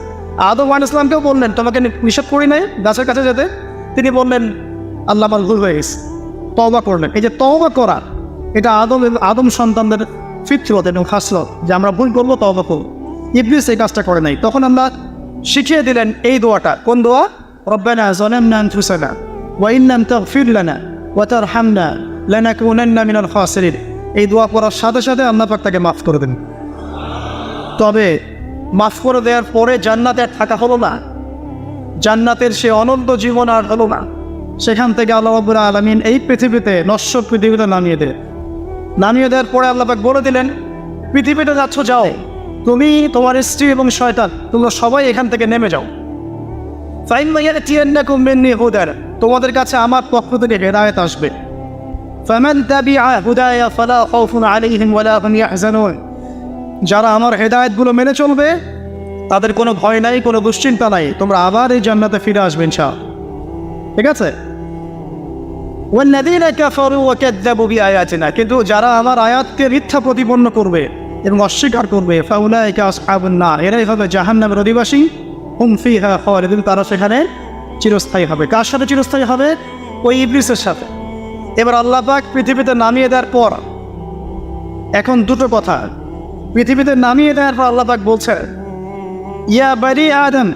আদম আলাইহিস সালামকেও বললেন তোমাকে নিষেধ করি নাই গাছের কাছে যেতে, তিনি বললেন আল্লাহ আমার ভুল হয়ে গেছে, তওবা করলেন। এই যে তওবা করা, এটা আদম সন্তানদের ফিতরত এবং খাসলত যে আমরা ভুল করবো তওবা করবো। ইবলিস এই কাজটা করে নাই। তখন আল্লাহ শিখিয়ে দিলেন এই দোয়াটা। কোন দোয়া? রব্বানা যালামনা আনফুসানা ওয়া ইন লাম তাগফির লানা ওয়া তারহামনা লানাকুনান্না মিনাল খাসিরিন। এই দোয়া পড়ার সাথে সাথে আল্লাহ পাক তাকে মাফ করে দেন। তবে মাফ করে দেওয়ার পরে জান্নাতে আর থাকা হলো না, জান্নাতের সে অনন্ত জীবন আর হলো না। সেখান থেকে আল্লাহ রাব্বুল আলামিন এই পৃথিবীতে নশ্বর পৃথিবীতে নামিয়ে দেয়। নামিয়ে দেওয়ার পরে আল্লাহ পাক বলে দিলেন, পৃথিবীতে যাচ্ছ যাও, তুমি, তোমার স্ত্রী এবং শয়তান, তোমরা সবাই এখান থেকে নেমে যাও। ফাইম্মা ইয়াতিয়ান্নাকুম মিন্নি হুদান, তোমাদের কাছে আমার পক্ষ থেকে হেদায়েত আসবে। ফামান তাবিআ হুদায়া ফালা খাউফুন আলাইহিম ওয়ালা হুম ইয়াহজানুন, যারা আমার হেদায়েতগুলো মেনে চলবে তাদের কোনো ভয় নাই, কোনো দুশ্চিন্তা নাই, তোমরা আবার এই জান্নাতে ফিরে আসবে ইনশাআল্লাহ। ঠিক আছে? ওয়াল্লাযীনা কাফারু ওয়া কাযযাবু বিআয়াতিনা, কিন্তু যারা আমার আয়াতকে মিথ্যা প্রতিপন্ন করবে এবং অস্বীকার করবে, ফাউলাইকা আসহাবুন নার, এরাই হবে জাহান্নামের অধিবাসী। হুম ফিহা খালিদুন, তারা সেখানে চিরস্থায়ী হবে। কার সাথে চিরস্থায়ী হবে? ওই ইবলিসের সাথে। এবার আল্লাহ পাক পৃথিবীতে নামিয়ে দেওয়ার পর এখন দুটো কথা। পৃথিবীতে নামিয়ে দেওয়ার পর আল্লাহ পাক বলছেন, ইয়া বানি আদম,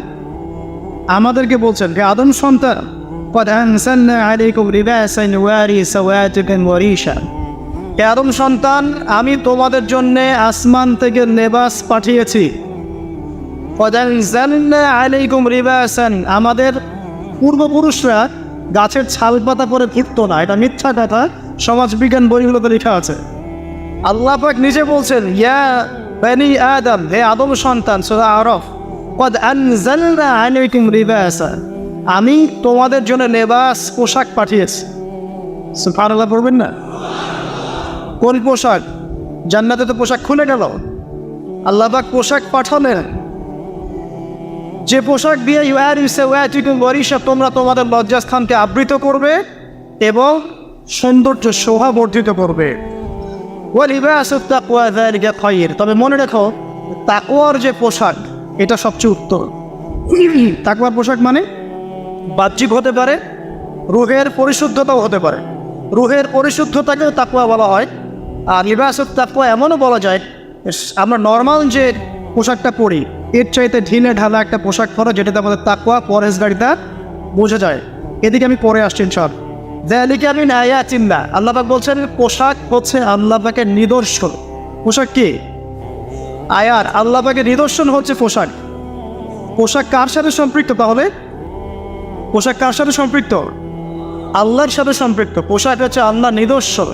আমাদেরকে বলছেন হে আদম সন্তান, قد أنزلنا عليكم لباسا يواري سوآتكم وريشا, হে আদম সন্তান, আমি তোমাদের জন্য আসমান থেকে লেবাস পাঠিয়েছি। قد أنزلنا عليكم لباسا, আমাদের পূর্বপুরুষরা গাছের ছাল পাতা পরে ঘুরতো না, এটা মিথ্যা কথা, সমাজবিজ্ঞান বইগুলোতে লেখা আছে। আল্লাহ পাক নিজে বলছেন, ইয়া বানি আদম, হে আদম সন্তান, সূরা আরাফ, قد أنزلنا عليكم لباسا, আমি তোমাদের জন্য লেবাস, পোশাক পাঠিয়েছি। সুবহানাল্লাহ পড়বেন না? কোন পোশাক? জান্নাতে তো পোশাক খুলে গেল, আল্লাহ পাক পোশাক পাঠালেন, যে পোশাক দিয়ে ইউআরি সাওয়াতিকুম ওয়ারিশা, তোমরা তোমাদের লজ্জাস্থানকে আবৃত করবে এবং সৌন্দর্য শোভা বর্ধিত করবে। ওয়া লিবাসুত তাকওয়া যালিকা খায়র, তবে মনে রেখো তাকওয়ার যে পোশাক এটা সবচেয়ে উত্তম। তাকওয়ার পোশাক মানে বাহ্যিক হতে পারে, রুহের পরিশুদ্ধতাও হতে পারে। রুহের পরিশুদ্ধতাকেও তাকওয়া বলা হয়। আর লিবাসুত তাকওয়া এমনও বলা যায়, আমরা নর্মাল যে পোশাকটা পরি এর চাইতে ঢিলে ঢালা একটা পোশাক পরা, যেটাতে আমাদের তাকওয়া পরহেজগারিতা বোঝা যায়। এদিকে আমি পরে আসছি ইনশাআল্লাহ। যালিকা মিন আয়াতিল্লাহ, আল্লাহ পাক বলছেন পোশাক হচ্ছে আল্লাহ পাকের নিদর্শন। পোশাক কি? আয়ার। আল্লাহ পাকের নিদর্শন হচ্ছে পোশাক। পোশাক কার সাথে সম্পৃক্ত তাহলে? পোশাক কার সাথে সম্পৃক্ত? আল্লাহর সাথে সম্পৃক্ত। পোশাক হচ্ছে আল্লাহর নিদর্শন।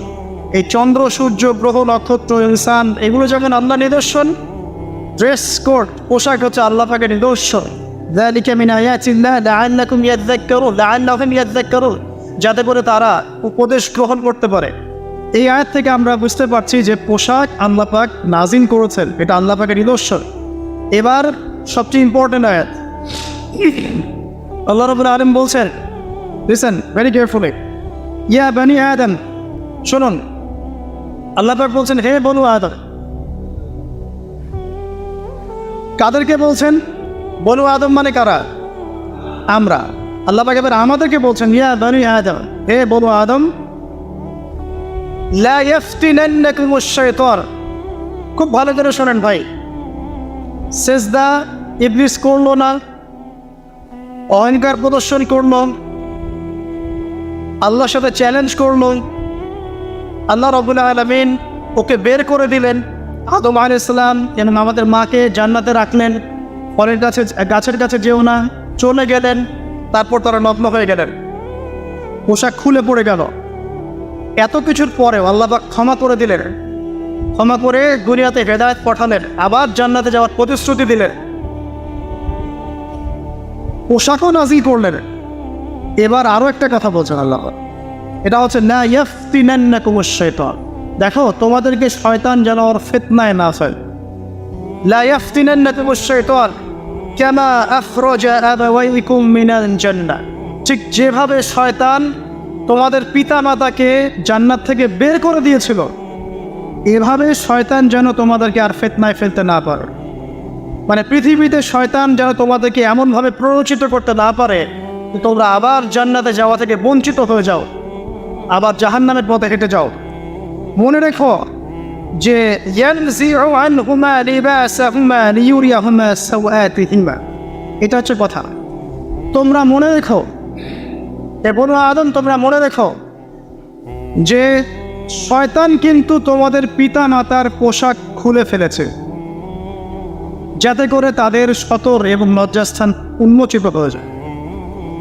এই চন্দ্র, সূর্য, গ্রহ, নক্ষত্র, ইনসান, এগুলো যেমন আল্লাহর নিদর্শন, ড্রেস কোড, পোশাক হচ্ছে আল্লাহ পাকের নিদর্শন। যালিকা মিন আয়াতিল্লাহ লাআল্লাকুম ইয়াযাক্কারুন, লাআল্লাহুম ইয়াযাক্কারুন, যাতে করে তারা উপদেশ গ্রহণ করতে পারে। এই আয়াত থেকে আমরা বুঝতে পারছি যে পোশাক আল্লাহ পাক নাজিল করেছেন, এটা আল্লাহ পাকের নিদর্শন। এবার সবচেয়ে ইম্পর্টেন্ট আয়াত, আল্লাহ রাব্বুল আলামিন বলছেন, লিসেন ভেরি কেয়ারফুলি, ইয়া বানি আদম, শুনুন, আল্লাহ পাক বলছেন হে বনু আদম। কাদেরকে বলছেন? বনু আদম মানে কারা? আমরা। আল্লাহ পাক এবার আমাদেরকে বলছেন, ইয়া বানি আদম, হে বনু আদম, লা ইয়াফতিনান্নাকুমুশ শাইতান, খুব ভালো করে শোনেন ভাই। সেজদা ইবলিস করলো না, অহংকার প্রদর্শন করলো, আল্লাহর সাথে চ্যালেঞ্জ করলো, আল্লাহ রাব্বুল আলামিন ওকে বের করে দিলেন। আদম আলাইহিস সালাম এবং আমাদের মাকে জান্নাতে রাখলেন, ফলের গাছের কাছে যেও না, চলে গেলেন। তারপর তারা নগ্ন হয়ে গেলেন, পোশাক খুলে পড়ে গেল। এত কিছুর পরেও আল্লাহ পাক ক্ষমা করে দিলেন, ক্ষমা করে দুনিয়াতে হেদায়েত পাঠালেন, আবার জান্নাতে যাওয়ার প্রতিশ্রুতি দিলেন, পোশাকও নাজিল করলেন। এবার আরও একটা কথা বলছেন আল্লাহ, এটা হচ্ছে লা ইয়াফতিনান্নাকুমুশ শাইতান, দেখো তোমাদেরকে শয়তান যেন ওর ফিতনায় না ফেলে। লা ইয়াফতিনান্নাকুমুশ শাইতান কামা আখরাজা আবাওয়াইকুম মিনাল জান্নাহ, ঠিক যেভাবে শয়তান তোমাদের পিতামাতাকে জান্নাত থেকে বের করে দিয়েছিল, এভাবে শয়তান যেন তোমাদেরকে আর ফিতনায় ফেলতে না পারে। মানে পৃথিবীতে শয়তান যেন তোমাদেরকে এমনভাবে প্ররোচিত করতে না পারে যে তোমরা আবার জান্নাতে যাওয়া থেকে বঞ্চিত হয়ে যাও, আবার জাহান্নামের পথে হেঁটে যাও। মনে রেখো যে ইয়ানজিউ আনহুমা লিবাসাহুমা লিয়ুরিয়াহুমা সাওআতিহিমা, এটা হচ্ছে কথা। তোমরা মনে রেখো, হে বনু আদম, তোমরা মনে রেখো যে শয়তান কিন্তু তোমাদের পিতা মাতার পোশাক খুলে ফেলেছে, যাতে করে তাদের সতর এবং লজ্জাস্থান উন্মোচিত হয়ে যায়।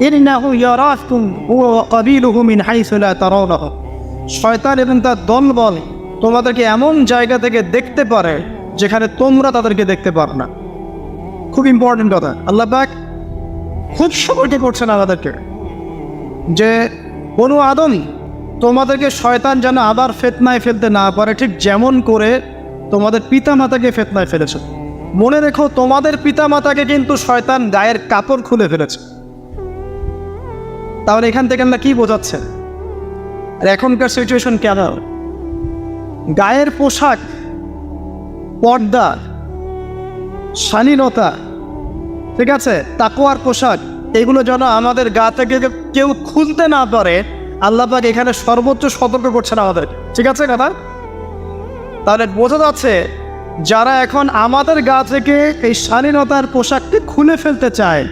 ইন্নাহু ইয়ারাকুম হুয়া ওয়া কাবিলুহু মিন হাইসু লা তারাওনাহুম। শয়তান এবং তার দলবল তোমাদেরকে এমন জায়গা থেকে দেখতে পারে যেখানে তোমরা তাদেরকে দেখতে পারো না। খুব ইম্পর্টেন্ট কথা, আল্লাহ পাক খুব সতর্ক করছেন আমাদেরকে যে বনু আদম তোমাদেরকে শয়তান যেন আবার ফিতনায় ফেলতে না পারে, ঠিক যেমন করে তোমাদের পিতা মাতাকে ফিতনায় ফেলেছে। মনে রেখো, তোমাদের পিতা মাতাকে কিন্তু শয়তান গায়ের কাপড় খুলে ফেলেছে। তাহলে এখান থেকে আমরা কি বোঝাচ্ছে? আর এখনকার সিচুয়েশন কেন? গায়ের পোশাক, পর্দা, শালীনতা, ঠিক আছে, তাকওয়ার পোশাক, এগুলো যেন আমাদের গা থেকে কেউ খুলতে না পারে, আল্লাহ পাক এখানে সর্বোচ্চ সতর্ক করছেন আমাদের। ঠিক আছে কথা? তাহলে বোঝা যাচ্ছে যারা এখন আমাদের গা থেকে এই শালীনতার পোশাককে খুলে ফেলতে চায়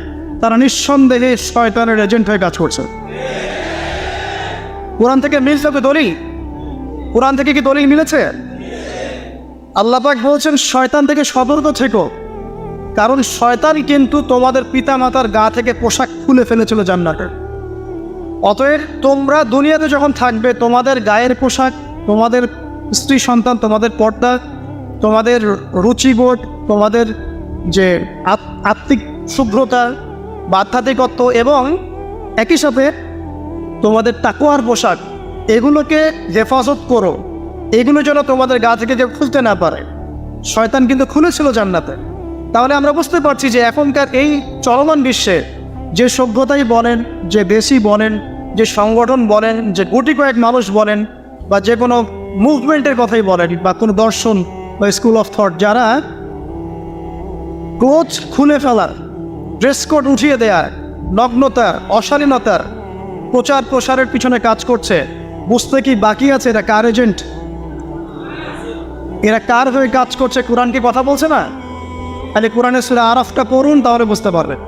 তারা নিঃসন্দেহে শয়তানের এজেন্ট হয়ে কাজ করছে। কোরআন থেকে মিলছে কি দলিল? কোরআন থেকে কি দলিল মিলেছে? আল্লাহ পাক বলছেন শয়তান থেকে সতর্ক থেকো, কারণ শয়তান কিন্তু তোমাদের পিতা মাতার গা থেকে পোশাক খুলে ফেলেছিল জান্নাতে। অতএব তোমরা দুনিয়াতে যখন থাকবে তোমাদের গায়ের পোশাক, তোমাদের স্ত্রী সন্তান, তোমাদের পর্দা, তোমাদের রুচিবোধ, তোমাদের যে আত্মিক শুভ্রতা বা আধ্যাত্মিকত্ব এবং একই সাথে তোমাদের তাকওয়ার পোশাক, এগুলোকে হেফাজত করো। এগুলো যেন তোমাদের গা থেকে কেউ খুলতে না পারে। শয়তান কিন্তু খুলেছিল জান্নাতে। তাহলে আমরা বুঝতে পারছি যে এখনকার এই চলমান বিশ্বে যে সভ্যতাই বলেন, যে দেশই বলেন, যে সংগঠন বলেন, যে গুটি কয়েক মানুষ বলেন, বা যে কোনো মুভমেন্টের কথাই বলেন, বা কোনো দর্শন বা স্কুল অফ থট, যারা ক্লোথ খুলে ফেলার, ড্রেস কোড উঠিয়ে দেওয়ার, নগ্নতার, অশালীনতার প্রচার প্রসারের পিছনে কাজ করছে, বুঝতে কি বাকি আছে এরা কার এজেন্ট? এরা কার হয়ে কাজ করছে? কোরআন কি কথা বলছে না? তাহলে কোরআনের সূরা আরাফটা পড়ুন, তাহলে বুঝতে পারবেন।